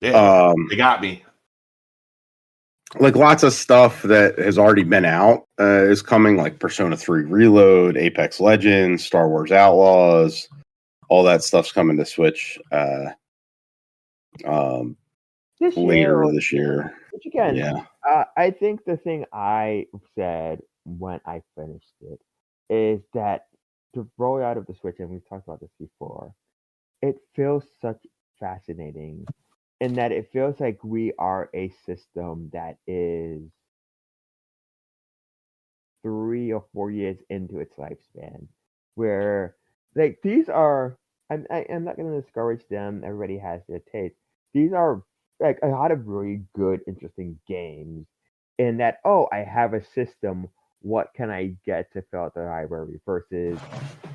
Yeah, they got me. Like lots of stuff that has already been out is coming, like Persona 3 Reload, Apex Legends, Star Wars Outlaws. All that stuff's coming to Switch later this year. Which again, yeah. I think the thing I said when I finished it is that the rollout of the Switch, and we've talked about this before, it feels such fascinating in that it feels like we are a system that is 3 or 4 years into its lifespan, where like these are. I'm not going to discourage them. Everybody has their taste. These are like a lot of really good, interesting games. In that, oh, I have a system what can I get to fill out the library versus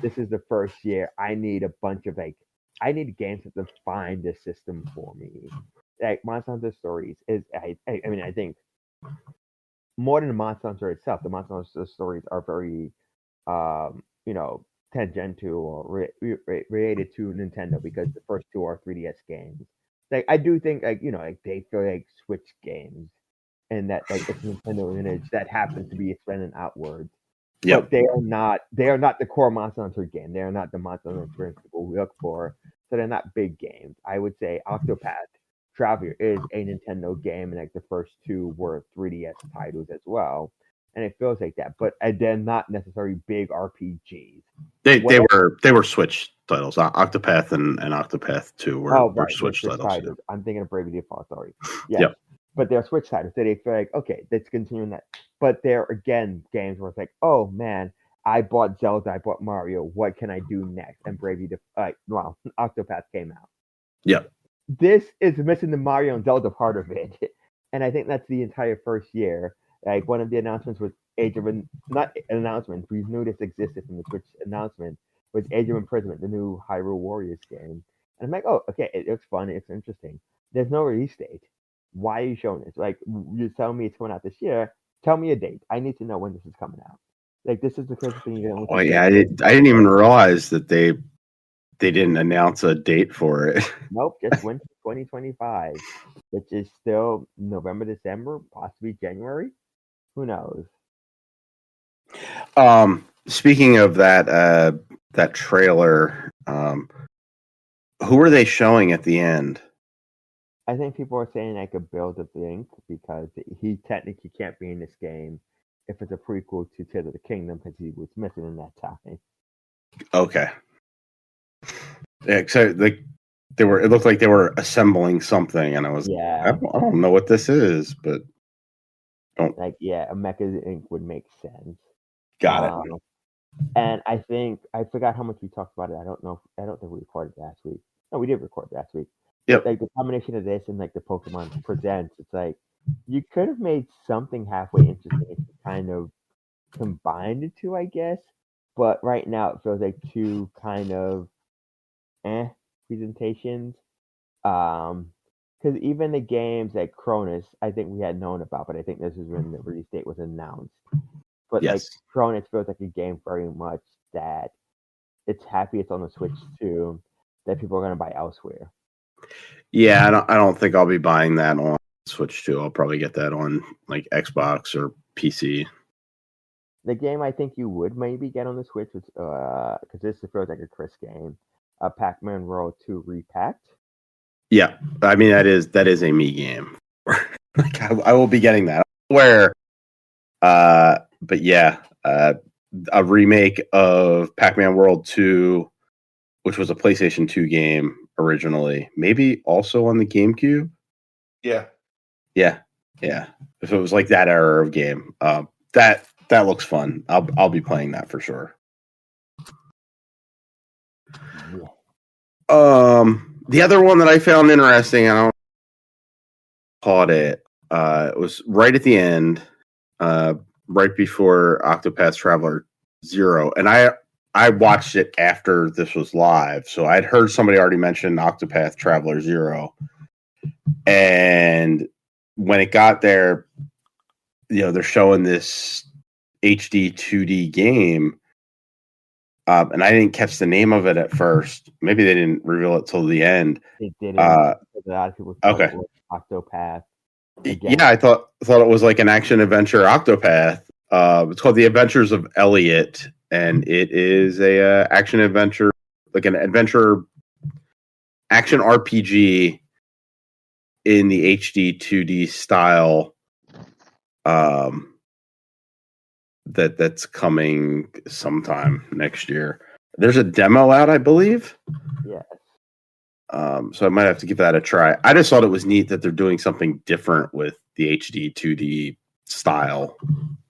this is the first year I need a bunch of I need games that define the system for me. Like Monster Hunter Stories is I mean I think more than the Monster Hunter itself, the Monster Hunter Stories are very you know, tangential or related to Nintendo because the first two are 3DS games. Like I do think like you know like they feel like Switch games and that like it's Nintendo lineage that happens to be expanded outwards. Yep. But they are not the core Monster Hunter game. They are not the Monster Hunter experience people we look for. So they're not big games. I would say Octopath Traveler is a Nintendo game, and like the first two were 3DS titles as well. And it feels like that, but they're not necessarily big RPGs. They were Switch titles. Octopath and Octopath 2 were Switch titles. Yeah. I'm thinking of Bravely Default. Sorry. Yes. Yep. But they're Switch titles. So they feel like, okay, let's continue that. But they're, again, games where it's like, oh, man, I bought Zelda, I bought Mario. What can I do next? And Octopath came out. Yep. This is missing the Mario and Zelda part of it. And I think that's the entire first year. Like, one of the announcements was not an announcement, we knew this existed from the Switch announcement, was Age of Imprisonment, the new Hyrule Warriors game. And I'm like, oh, okay, it looks fun, it's interesting. There's no release date. Why are you showing this? Like, you're telling me it's coming out this year. Tell me a date. I need to know when this is coming out. Like, this is the crazy thing you're going to look at. Oh, yeah, I didn't even realize that they didn't announce a date for it. Nope, just winter 2025, which is still November, December, possibly January. Who knows? Speaking of that trailer, who are they showing at the end? I think people are saying I could build a Link because he technically can't be in this game if it's a prequel to Tears of the Kingdom because he was missing in that time. Okay. Yeah, so it looked like they were assembling something, and I was I don't know what this is, but a Mecha Link would make sense. Got it. And I think I forgot how much we talked about it. I don't think we recorded last week. No, we did record last week. Yep. Like the combination of this and like the Pokemon Presents, it's like you could have made something halfway interesting if you kind of combined the two, I guess. But right now it feels like two kind of presentations. Because even the games like Cronus, I think we had known about, but I think this is when the release date was announced. But like Cronus feels like a game very much that it's happy it's on the Switch too, that people are going to buy elsewhere. Yeah, I don't think I'll be buying that on Switch 2. I'll probably get that on like Xbox or PC. The game I think you would maybe get on the Switch is because this feels like a Chris game, Pac-Man World 2 Repacked. Yeah, I mean that is a me game. Like I will be getting that. But yeah, a remake of Pac-Man World 2, which was a PlayStation 2 game originally, maybe also on the GameCube. Yeah. If it was like that era of game, that looks fun. I'll be playing that for sure. The other one that I found interesting, I don't caught it. It was right at the end, right before Octopath Traveler 0, and I watched it after this was live, so I'd heard somebody already mention Octopath Traveler 0, and when it got there, they're showing this HD 2D game, and I didn't catch the name of it at first. Maybe they didn't reveal it till the end. They didn't. A lot of people thought it was Octopath. Again. Yeah, I thought it was like an action adventure Octopath. It's called The Adventures of Elliot, and it is a action adventure, like an adventure action RPG in the HD 2D style. That's coming sometime next year. There's a demo out, I believe. Yes. So I might have to give that a try. I just thought it was neat that they're doing something different with the HD 2D style.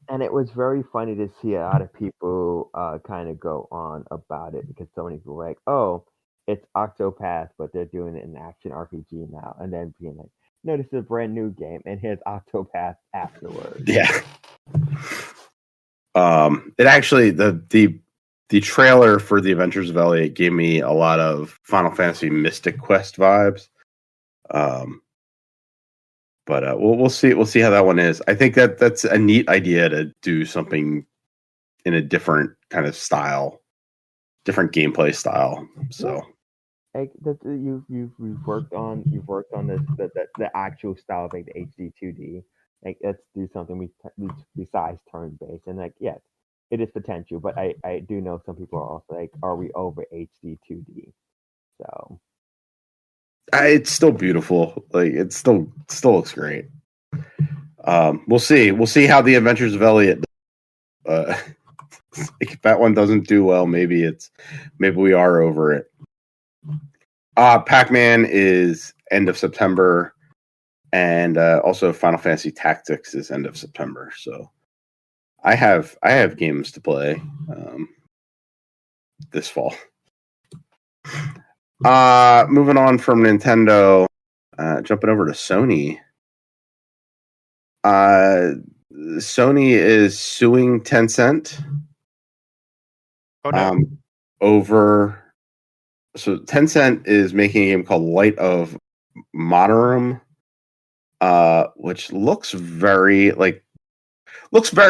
And it was very funny to see a lot of people kind of go on about it because so many people were like, oh, it's Octopath, but they're doing it in action RPG now. And then being like, no, this is a brand new game, and here's Octopath afterwards. Yeah. It actually the trailer for the Adventures of Elliot gave me a lot of Final Fantasy Mystic Quest vibes. But we'll see how that one is. I think that's a neat idea to do something in a different kind of style, different gameplay style. So, like you've worked on the actual style of like the HD 2D. Like let's do something besides turn based. And like yes, it is potential, but I do know some people are also like, are we over HD 2D? So it's still beautiful. Like it still looks great. We'll see how the Adventures of Elliot. If that one doesn't do well, maybe we are over it. Pac-Man is end of September, and also Final Fantasy Tactics is end of September. So I have games to play this fall. Moving on from Nintendo, jumping over to Sony. Sony is suing Tencent. Oh no. So Tencent is making a game called Light of Monitorum, which looks very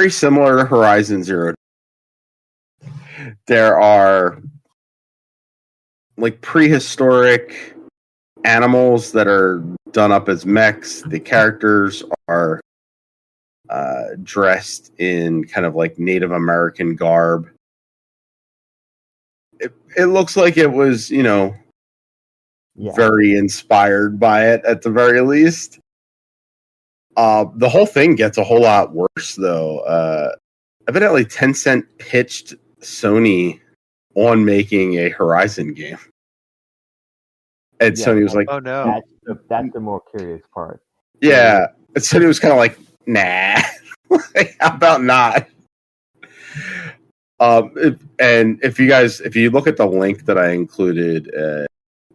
similar to Horizon Zero. There are like prehistoric animals that are done up as mechs. The characters are dressed in kind of like Native American garb. It looks like it was, very inspired by it at the very least. The whole thing gets a whole lot worse, though. Evidently, Tencent pitched Sony on making a Horizon game. And Sony was like, "Oh no, that's the more curious part." Yeah, and Sony was kind of like, "Nah, how about not?" If you look at the link that I included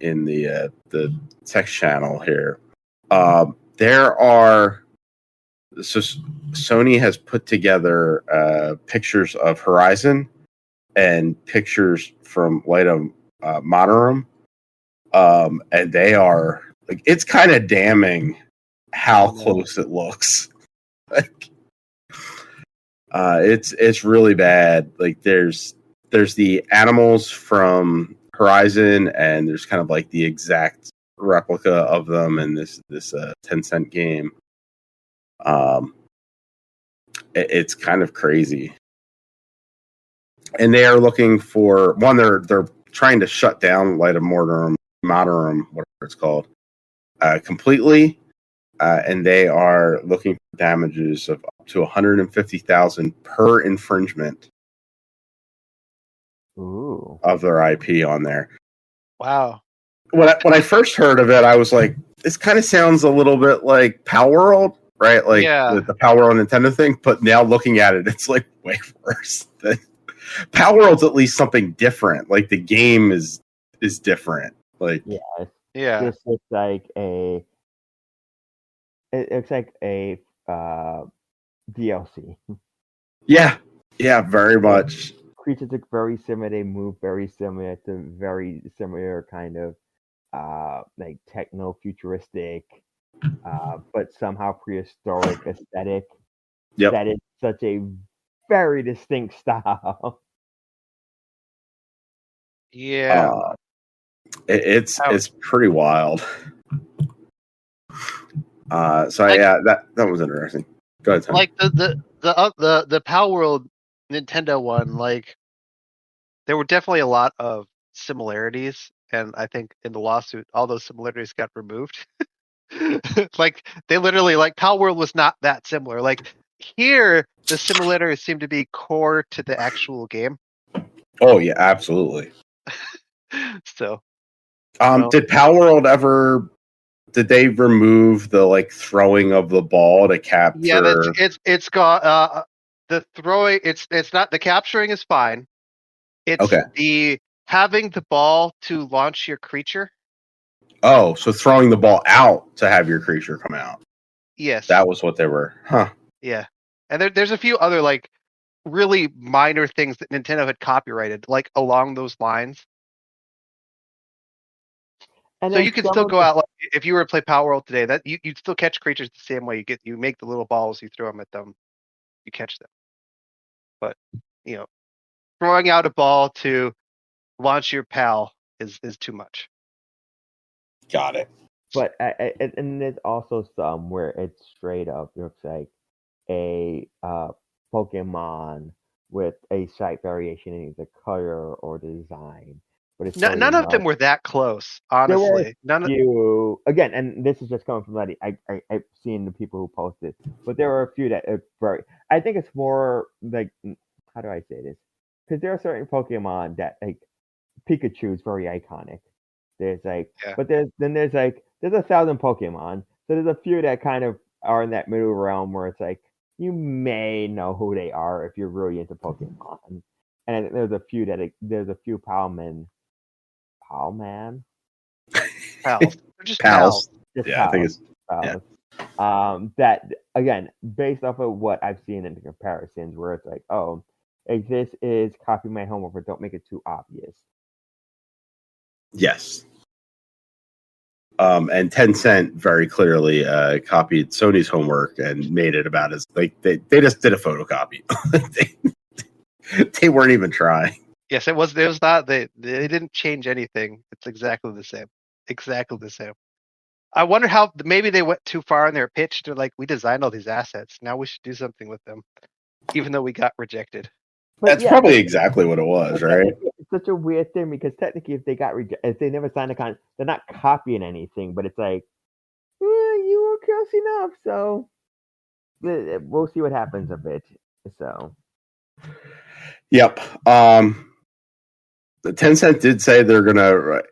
in the text channel here, Sony has put together pictures of Horizon and pictures from Light of Monitorum, and they are like, it's kind of damning how close it looks. Like, it's really bad. Like there's the animals from Horizon, and there's kind of like the exact replica of them in this Tencent game. It's kind of crazy, and they are looking for one. They're trying to shut down Light of Monitorum, whatever it's called, completely, and they are looking for damages of up to $150,000 per infringement. Ooh. Of their IP on there. wow." When I first heard of it, I was like, this kind of sounds a little bit like Palworld, right? Like the Palworld Nintendo thing. But now looking at it, it's like way worse. Palworld's at least something different. Like the game is different. Like Yeah. This looks like a. It looks like a DLC. Yeah, very much. Creatures look very similar. They move very similar. It's a very similar kind of like techno futuristic, but somehow prehistoric aesthetic. Yep. That is such a very distinct style. Yeah. It's pretty wild. So Like- that was interesting. Go ahead, Tom. Like the Palworld Nintendo one, like there were definitely a lot of similarities, and I think in the lawsuit all those similarities got removed. Like they literally, like Palworld was not that similar. Like here the similarities seem to be core to the actual game. Oh yeah, absolutely. So did Palworld did they remove the like throwing of the ball to capture? Yeah, it's got the throwing. It's not, the capturing is fine. It's the having the ball to launch your creature. Oh, so throwing the ball out to have your creature come out. Yes, that was what they were. Huh. Yeah, and there's a few other like really minor things that Nintendo had copyrighted, like along those lines. And so you could still go out, like, if you were to play Power World today, that you'd still catch creatures the same way. You make the little balls, you throw them at them, you catch them. But throwing out a ball to launch your pal is too much. Got it. But and there's also some where it's straight up looks like a Pokemon with a slight variation in either color or design. But it's none of them were that close, honestly. Again, and this is just coming from Letty. I've seen the people who posted, but there were a few that are very. I think it's more like, how do I say this? Because there are certain Pokemon that, like, Pikachu is very iconic. There's like, but there's 1,000 Pokemon, so there's a few that kind of are in that middle realm where it's like you may know who they are if you're really into Pokemon, and there's a few Palman. Pals. They're just pals. Just pals. I think it's pals. Yeah. That, again, based off of what I've seen in the comparisons, where it's like, oh, if this is copy my homework, but don't make it too obvious. Yes. And Tencent very clearly copied Sony's homework and made it about as they just did a photocopy. They weren't even trying. Yes, it was not. They didn't change anything. It's exactly the same. Exactly the same. I wonder how maybe they went too far in their pitch. They're like, we designed all these assets. Now we should do something with them, even though we got rejected. That's probably exactly what it was, right? It's such a weird thing because technically, if they never signed a contract, they're not copying anything. But it's like, you were close enough, so we'll see what happens a bit. So, yep. Tencent did say they're going to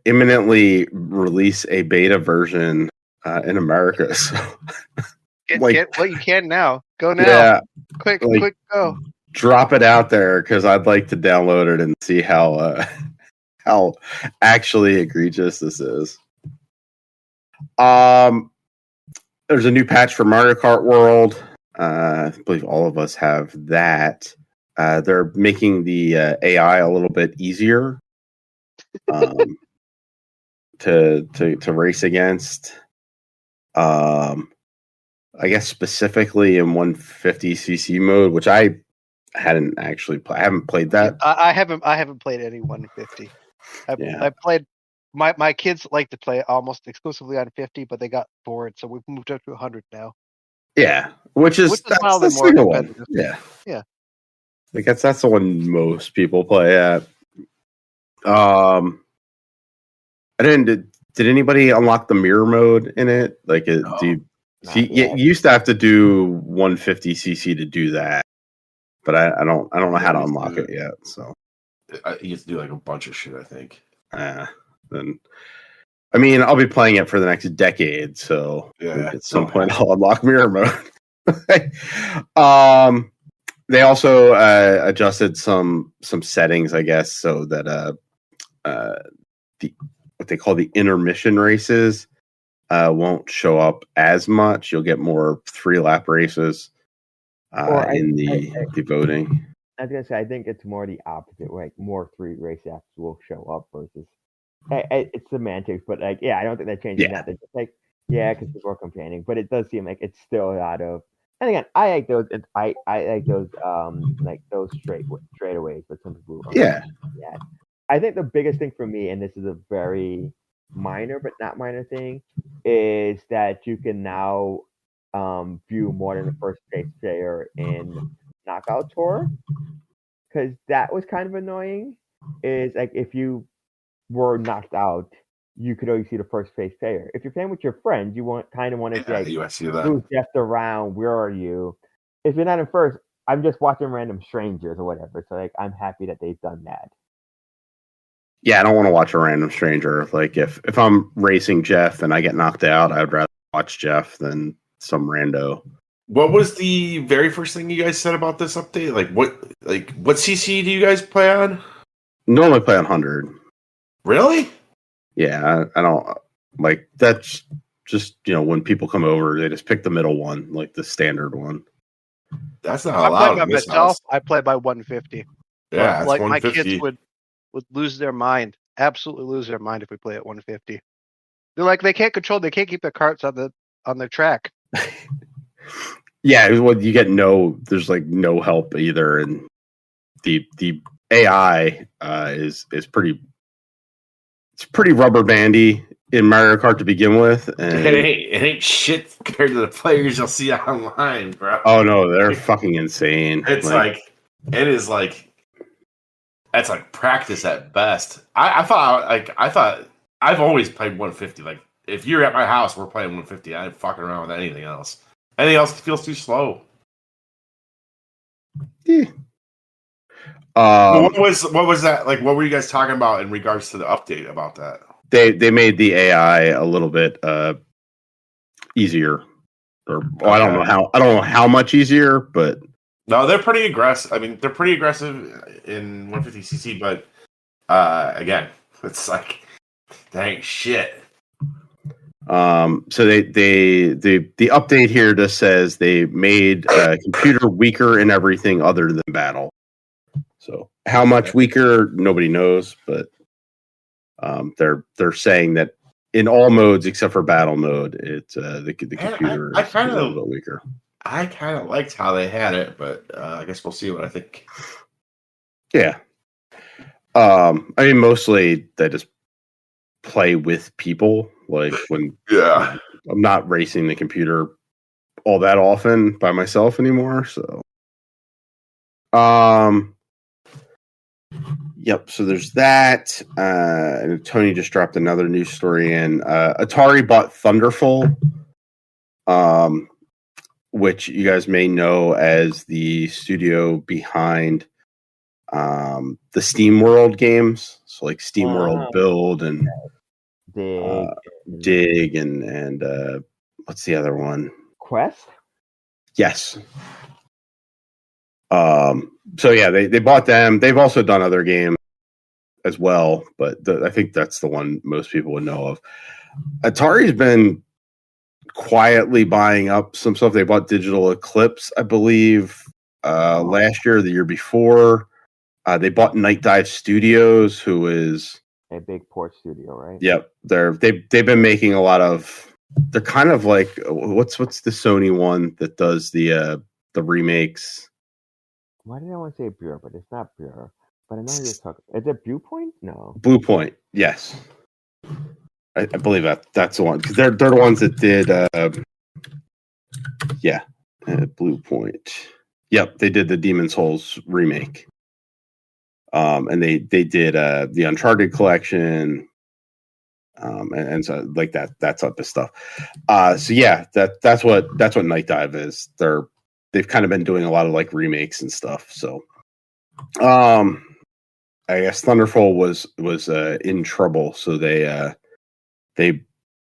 imminently release a beta version in America. So, get what you can now. Go now. Yeah, quick, go. Drop it out there because I'd like to download it and see how actually egregious this is. There's a new patch for Mario Kart World. I believe all of us have that. They're making the AI a little bit easier to race against. I guess specifically in 150cc mode, which I hadn't actually I haven't played that. I haven't played any 150. I played. My kids like to play almost exclusively on 50, but they got bored, so we've moved up to 100 now. Yeah, which is mildly more competitive. Yeah. I guess that's the one most people play at. I didn't. Did anybody unlock the mirror mode in it? Like, you used to have to do 150cc to do that, but I don't know how to unlock it yet. So you have to do like a bunch of shit, I think. Then, I mean, I'll be playing it for the next decade, so at some point I'll unlock mirror mode. They also adjusted some settings, I guess, so that what they call the intermission races won't show up as much. You'll get more 3-lap races in the voting. I was gonna say, I think it's more the opposite. Like, more 3 race apps will show up versus. It's semantics, but I don't think they're changing that. They're just like, because people are complaining, but it does seem like it's still a lot of. And again, I like those. I like those those straightaways, but some people. I think the biggest thing for me, and this is a very minor but not minor thing, is that you can now view more than the first place player in Knockout Tour, because that was kind of annoying. Is like if you were knocked out, you could only see the first place player. If you're playing with your friends, you want to see who's just around, where are you? If you're not in first, I'm just watching random strangers or whatever. So like, I'm happy that they've done that. Yeah, I don't want to watch a random stranger. Like if I'm racing Jeff and I get knocked out, I'd rather watch Jeff than some rando. What was the very first thing you guys said about this update? What CC do you guys play on? Normally play on 100. Really? Yeah, I don't like that's just when people come over, they just pick the middle one, like the standard one. That's not I allowed play by in this myself. house. I play by 150. Yeah, it's Like my 150. kids would lose their mind, absolutely lose their mind if we play at 150. They're like they can't keep their carts on their track. Yeah, well, you get there's like no help either, and the AI is pretty. It's pretty rubber bandy in Mario Kart to begin with, and it ain't shit compared to the players you'll see online, bro. Oh no, they're fucking insane. It's it is like that's like practice at best. I thought I've always played 150. Like if you're at my house, we're playing 150. I ain't fucking around with anything else. Anything else feels too slow. Yeah. What was that like? What were you guys talking about in regards to the update about that? They made the AI a little bit easier, or well, I don't know how much easier, but no, they're pretty aggressive. I mean, they're pretty aggressive in 150cc, but again, it's like that ain't shit. So the update here just says they made computer weaker in everything other than battle. So how much weaker, nobody knows, but they're saying that in all modes except for battle mode, it's the computer is a little bit weaker. I kind of liked how they had it, but I guess we'll see what I think. Yeah. I mean, mostly they just play with people. Like when I'm not racing the computer all that often by myself anymore. So, yep. So there's that. And Tony just dropped another news story in. Atari bought Thunderful, which you guys may know as the studio behind the SteamWorld games. So like SteamWorld Build and Dig and what's the other one? Quest? Yes. So yeah, they bought them. They've also done other games as well, but I think that's the one most people would know of. Atari's been quietly buying up some stuff. They bought Digital Eclipse, I believe, last year or the year before. They bought Night Dive Studios, who is a big port studio, right? Yep, they've been making a lot of. They're kind of like what's the Sony one that does the remakes? Why did I want to say Pure, but it's not Pure. But I know you're talking. Is it Bluepoint? No. Bluepoint, yes. I believe that's the one because they're the ones that did. Bluepoint. Yep, they did the Demon's Souls remake. And they did the Uncharted collection, and so like that type of stuff. So yeah, that's what Night Dive is. They've kind of been doing a lot of like remakes and stuff. So, I guess Thunderful was in trouble, so they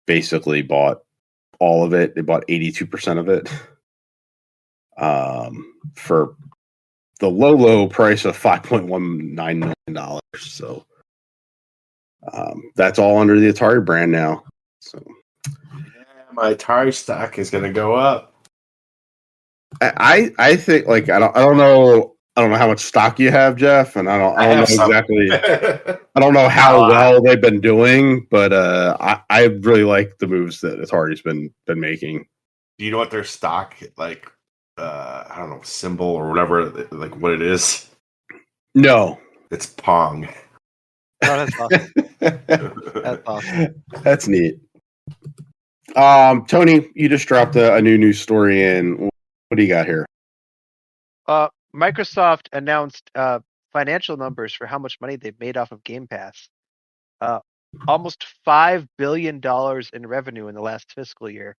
basically bought all of it. They bought 82% of it, for the low price of $5.19 million. So that's all under the Atari brand now. So my Atari stock is going to go up. I think like I don't know how much stock you have, Jeff, and I don't know exactly. I don't know how well they've been doing, but I really like the moves that Atari's been making. Do you know what their stock like? I don't know, symbol or whatever, like what it is? No, it's Pong. Oh, that's awesome. That's awesome. That's neat. Tony, you just dropped a new news story in. What do you got here? Microsoft announced financial numbers for how much money they've made off of Game Pass. Almost $5 billion in revenue in the last fiscal year.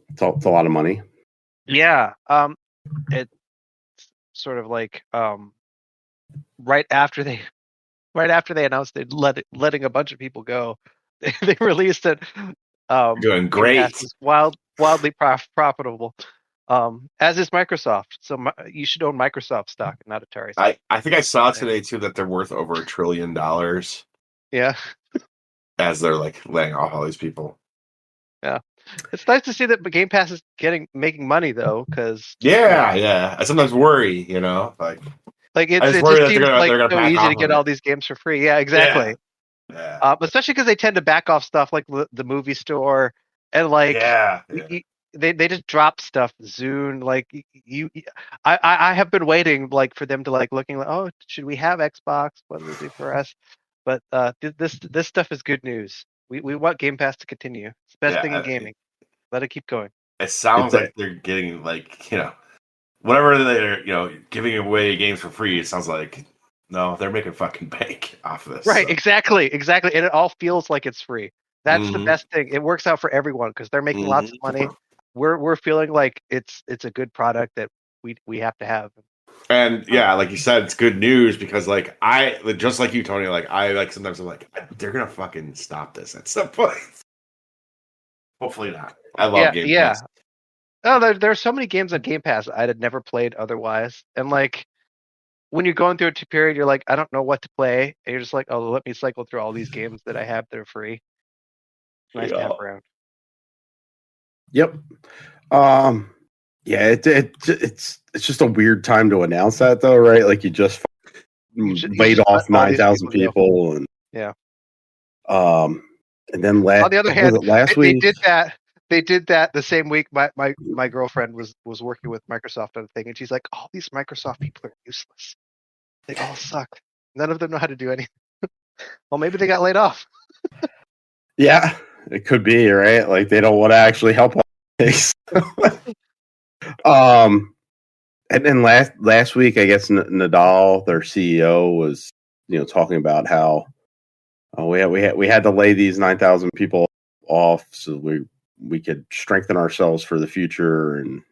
It's a lot of money. Yeah. It's sort of like right after they announced they're letting a bunch of people go, they released it. Doing great. Wildly profitable. As is Microsoft. So you should own Microsoft stock, not Atari stock. I think I saw today too that they're worth over $1 trillion. Yeah. As they're like laying off all these people. Yeah, it's nice to see that Game Pass is making money though, because yeah. I sometimes worry, like I it just worry just that seems they're like gonna so back easy to off get of all it. these games for free. Yeah, exactly. Yeah. Especially because they tend to back off stuff like the movie store and like Yeah. they just drop stuff. Zune, like I have been waiting like for them to like looking like, oh, should we have Xbox? What do they do for us? But this stuff is good news. We want Game Pass to continue. It's the best thing in gaming. Let it keep going. It sounds like they're getting like, whatever they're, giving away games for free. It sounds like, no, they're making fucking bank off of this. Right, so. exactly. And it all feels like it's free. That's the best thing. It works out for everyone because they're making lots of money. We're feeling like it's a good product that we have to have. And yeah, like you said, it's good news because like just like you, Tony, like I like sometimes I'm like, they're gonna fucking stop this at some point. Hopefully not. I love Game Pass. Oh, there's so many games on Game Pass I'd have never played otherwise. And like when you're going through a period, you're like, I don't know what to play. And you're just like, oh, let me cycle through all these games that I have that are free. Nice to have around. Yep. Yeah, it's just a weird time to announce that though, right? Like you just laid off 9,000 people and and then on the other hand, last week they did that the same week. My girlfriend was working with Microsoft on a thing, and she's like, all these Microsoft people are useless. They all suck. None of them know how to do anything. Well, maybe they got laid off. Yeah, it could be, right? Like they don't want to actually help. And then last week, I guess Nadal, their CEO, was talking about how we had to lay these 9,000 people off so we could strengthen ourselves for the future and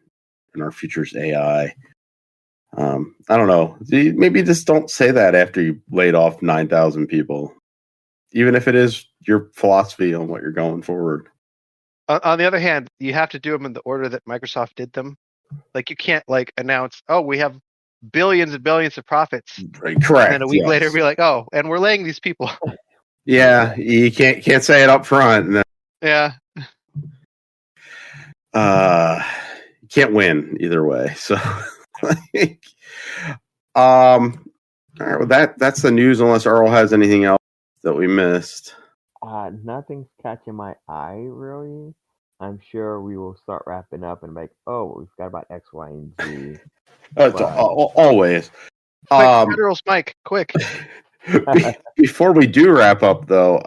our future's AI. I don't know. Maybe just don't say that after you laid off 9,000 people, even if it is your philosophy on what you're going forward. On the other hand, you have to do them in the order that Microsoft did them. Like you can't like announce, oh, we have billions and billions of profits. Right, correct. And then a week later, be like, oh, and we're laying these people. Yeah, you can't say it up front. And then, yeah. You can't win either way. So, all right. Well, that's the news. Unless Earl has anything else that we missed. Nothing's catching my eye really. I'm sure we will start wrapping up and like, oh, we forgot about X, Y, and Z. Always. Quick, Federal's Mike, quick. Before we do wrap up, though,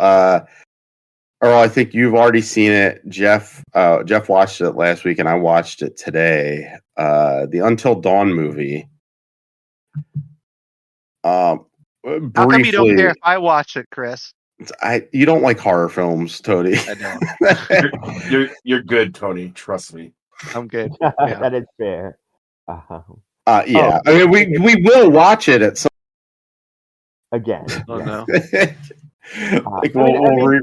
Earl, I think you've already seen it. Jeff watched it last week, and I watched it today. The Until Dawn movie. How come you don't care if I watch it, Chris? You don't like horror films, Tony. I don't. You're good, Tony. Trust me. I'm good. Yeah. That is fair. Yeah, I mean, we will watch it at some again. Oh no.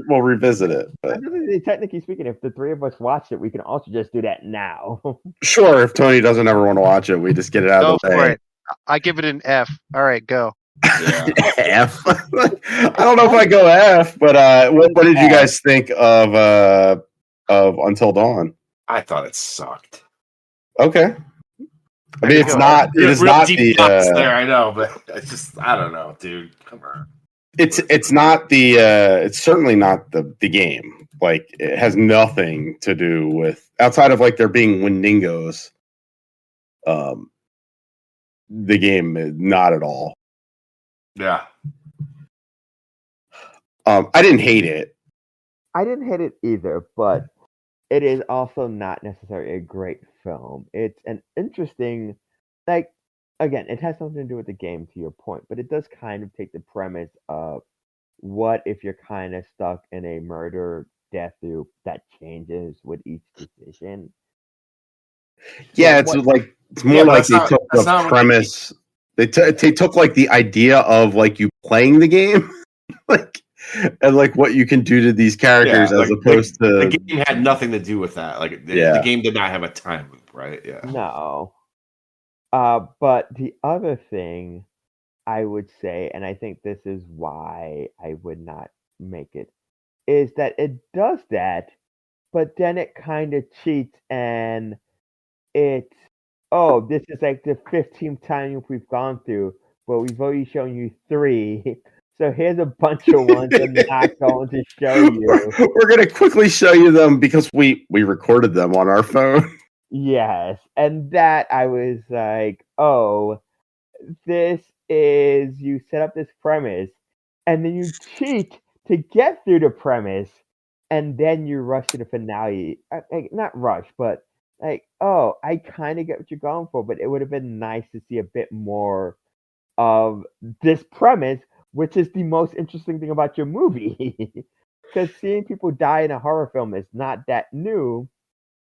We'll revisit it. But. Technically speaking, if the three of us watch it, we can also just do that now. Sure. If Tony doesn't ever want to watch it, we just get it out of the way. Right. I give it an F. All right, go. Yeah. F. I don't know if I go F, but what did you guys think of Until Dawn? I thought it sucked. Okay. I mean, it's not. It is not the. There, I know, but it's just. I don't know, dude. Come on. It's not the. It's certainly not the game. Like it has nothing to do with outside of like there being Wendigos. The game is not at all. Yeah. I didn't hate it. I didn't hate it either, but it is also not necessarily a great film. It's an interesting, like, again, it has something to do with the game, to your point, but it does kind of take the premise of what if you're kind of stuck in a murder death loop that changes with each decision. Yeah, it's more like they took the premise. They took like the idea of like you playing the game, like and like what you can do to these characters as opposed to the game had nothing to do with that. Like the game did not have a time loop, right? Yeah. No. But the other thing I would say, and I think this is why I would not make it, is that it does that but then it kind of cheats, and this is like the 15th time we've gone through, but we've already shown you 3. So here's a bunch of ones I'm not going to show you. We're going to quickly show you them because we recorded them on our phone. Yes, and that I was like, oh, this is, you set up this premise, and then you cheat to get through the premise, and then you rush to the finale. Like, not rush, but like, oh, I kind of get what you're going for, but it would have been nice to see a bit more of this premise, which is the most interesting thing about your movie. Because seeing people die in a horror film is not that new,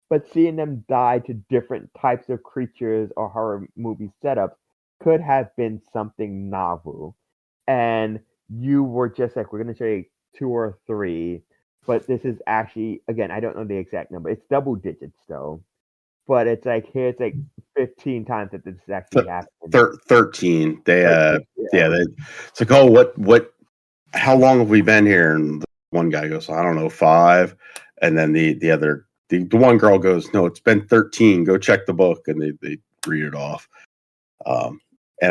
but seeing them die to different types of creatures or horror movie setups could have been something novel. And you were just like, we're going to show you 2 or 3, but this is actually, again, I don't know the exact number. It's double digits though. But it's like, here's like 15 times that this actually happened. 13. It's like, oh, how long have we been here? And the one guy goes, I don't know, 5. And then the one girl goes, no, it's been 13. Go check the book. And they read it off. And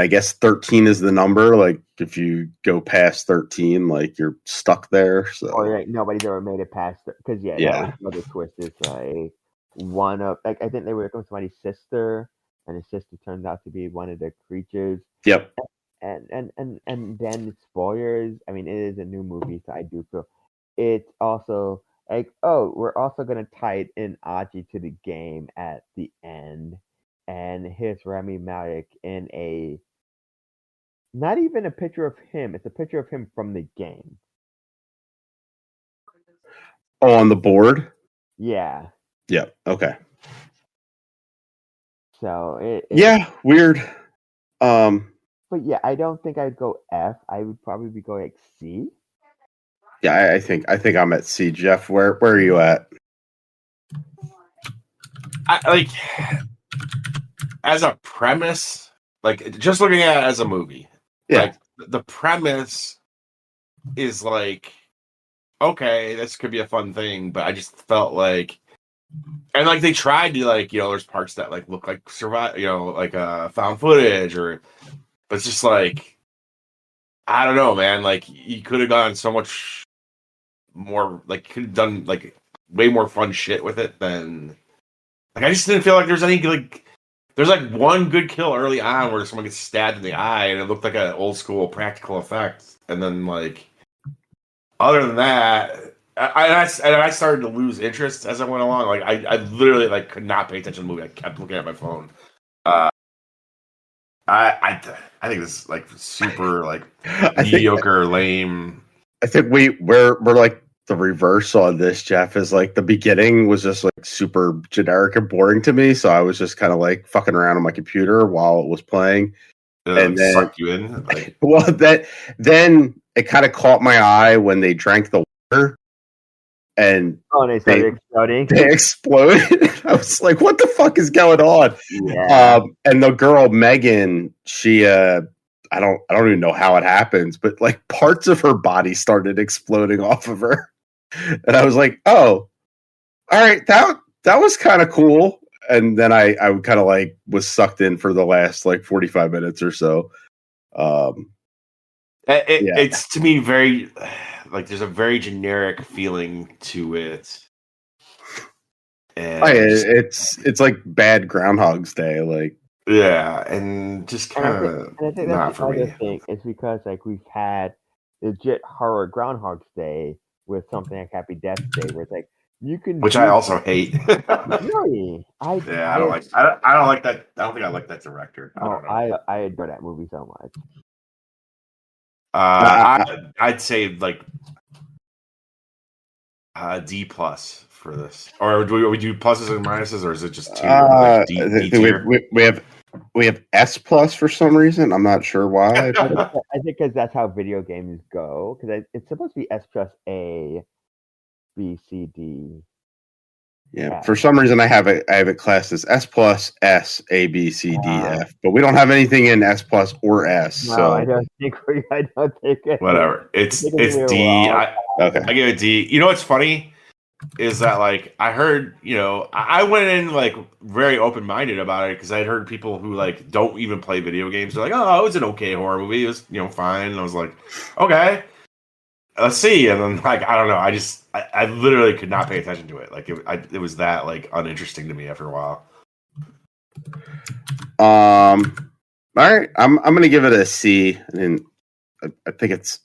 I guess 13 is the number. Like, if you go past 13, like, you're stuck there. So, right, nobody's ever made it past it. Because, that was another twist. It's like, one of, like, I think they were looking for somebody's sister, and his sister turned out to be one of the creatures. Yep. And then spoilers. I mean, it is a new movie, so I do feel it's also like, oh, we're also gonna tie it in Aji to the game at the end, and here's Rami Malek in a, not even a picture of him. It's a picture of him from the game. Oh, on the board. Yeah. Yeah. Okay. So weird. But yeah, I don't think I'd go F. I would probably be going like C. Yeah, I think I'm at C. Jeff, where are you at? As a premise, like, just looking at it as a movie. Yeah. Like, the premise is like, okay, this could be a fun thing, but I just felt like, and like they tried to, like, there's parts that like look like found footage, but it's just like, I don't know, man. Like, you could have gone so much more, like, could have done like way more fun shit with it than, like, I just didn't feel like there's any, like, there's like one good kill early on where someone gets stabbed in the eye and it looked like an old school practical effect, and then, like, other than that, I started to lose interest as I went along. Like, I literally, like, could not pay attention to the movie. I kept looking at my phone. I think this is, like, super, like, mediocre, lame. I think we're like the reverse on this, Jeff. Is like the beginning was just like super generic and boring to me, so I was just kind of like fucking around on my computer while it was playing, and then suck you in. Like, well, then it kind of caught my eye when they drank the water, and they started exploding. They exploded. I was like, "What the fuck is going on?" Yeah. And the girl Megan, she, I don't even know how it happens, but like parts of her body started exploding off of her, and I was like, "Oh, all right, that was kind of cool." And then I kind of like was sucked in for the last like 45 minutes or so. It's, to me, very, like, there's a very generic feeling to it. And it's like bad Groundhog's Day, like, yeah, and just kind of not for me. Thing is because, like, we've had legit horror Groundhog's Day with something like Happy Death Day, where it's like you can, which I also hate. Really, I don't like that. I don't think I like that director. I adore that movie so much. I'd say like D+ for this, or do we do pluses and minuses, or is it just 2? Like D tier? We have S+ for some reason. I'm not sure why. I think because that's how video games go. Because it's supposed to be S plus A, B, C, D. Yeah, F. For some reason I have it classed as S+, S, A, B, C, D, F, but we don't have anything in S+ or S. No, so I don't think it. Whatever. It's D. Okay. I give it D. You know what's funny? is that like I heard, I went in like very open minded about it because I'd heard people who like don't even play video games. They're like, oh, it was an okay horror movie. It was fine. And I was like, okay, let's see. And then like I don't know. I literally could not pay attention to it. Like it was that like uninteresting to me after a while. All right, I'm gonna give it a C. And I think it's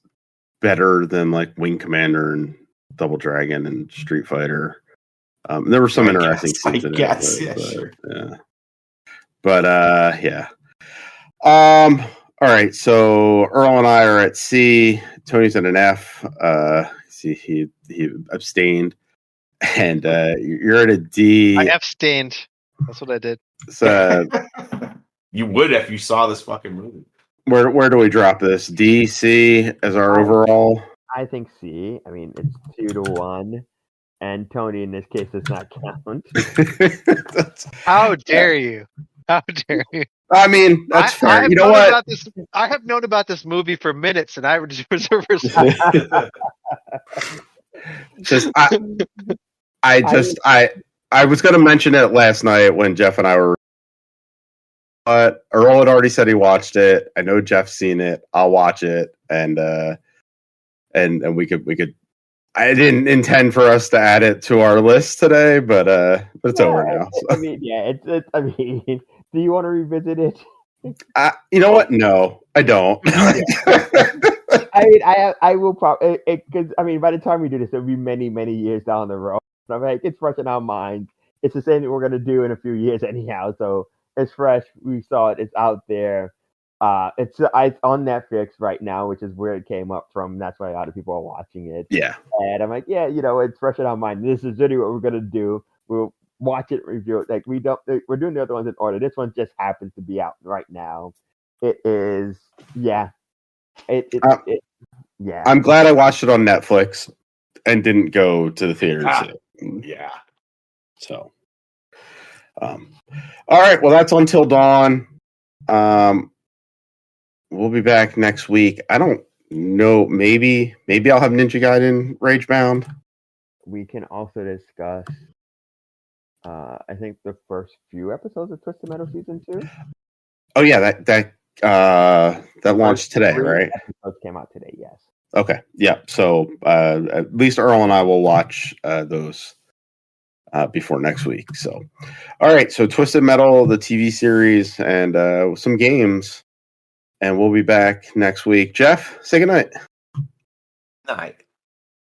better than like Wing Commander and Double Dragon and Street Fighter. There were some interesting scenes in it. Sure. Yeah. But yeah. All right, so Earl and I are at C. Tony's at an F. See, he abstained, and you're at a D. I abstained. That's what I did. So, you would if you saw this fucking movie. Where do we drop this? D, C as our overall? I think C. I mean, it's 2-1, and Tony in this case does not count. How dare you? How dare you? I mean, that's fair. You know what? I have known about this movie for minutes, and I was just I was going to mention it last night when Jeff and I were. But Earl had already said he watched it. I know Jeff's seen it. I'll watch it, and we could. I didn't intend for us to add it to our list today, but it's over now. So. I mean, yeah, it's. I mean, do you want to revisit it? You know what? No, I don't. I mean, I will probably because I mean, by the time we do this, it'll be many years down the road. I'm like, it's fresh in our minds. It's the same that we're gonna do in a few years anyhow. So it's fresh. We saw it. It's out there. It's on Netflix right now, which is where it came up from. That's why a lot of people are watching it. Yeah. And I'm like, yeah, it's fresh in our mind. This is really what we're gonna do. We'll watch it, review it. Like we're doing the other ones in order. This one just happens to be out right now. It is, yeah. Yeah. I'm glad I watched it on Netflix and didn't go to the theater. Yeah. So, all right. Well, that's Until Dawn. We'll be back next week. I don't know. Maybe I'll have Ninja Gaiden Ragebound. We can also discuss. I think the first few episodes of Twisted Metal season 2. Oh yeah, that launched today, right? Episodes came out today. Yes. Okay. Yeah. So at least Earl and I will watch those before next week. So, all right. So Twisted Metal, the TV series, and some games, and we'll be back next week. Jeff, say goodnight. Night.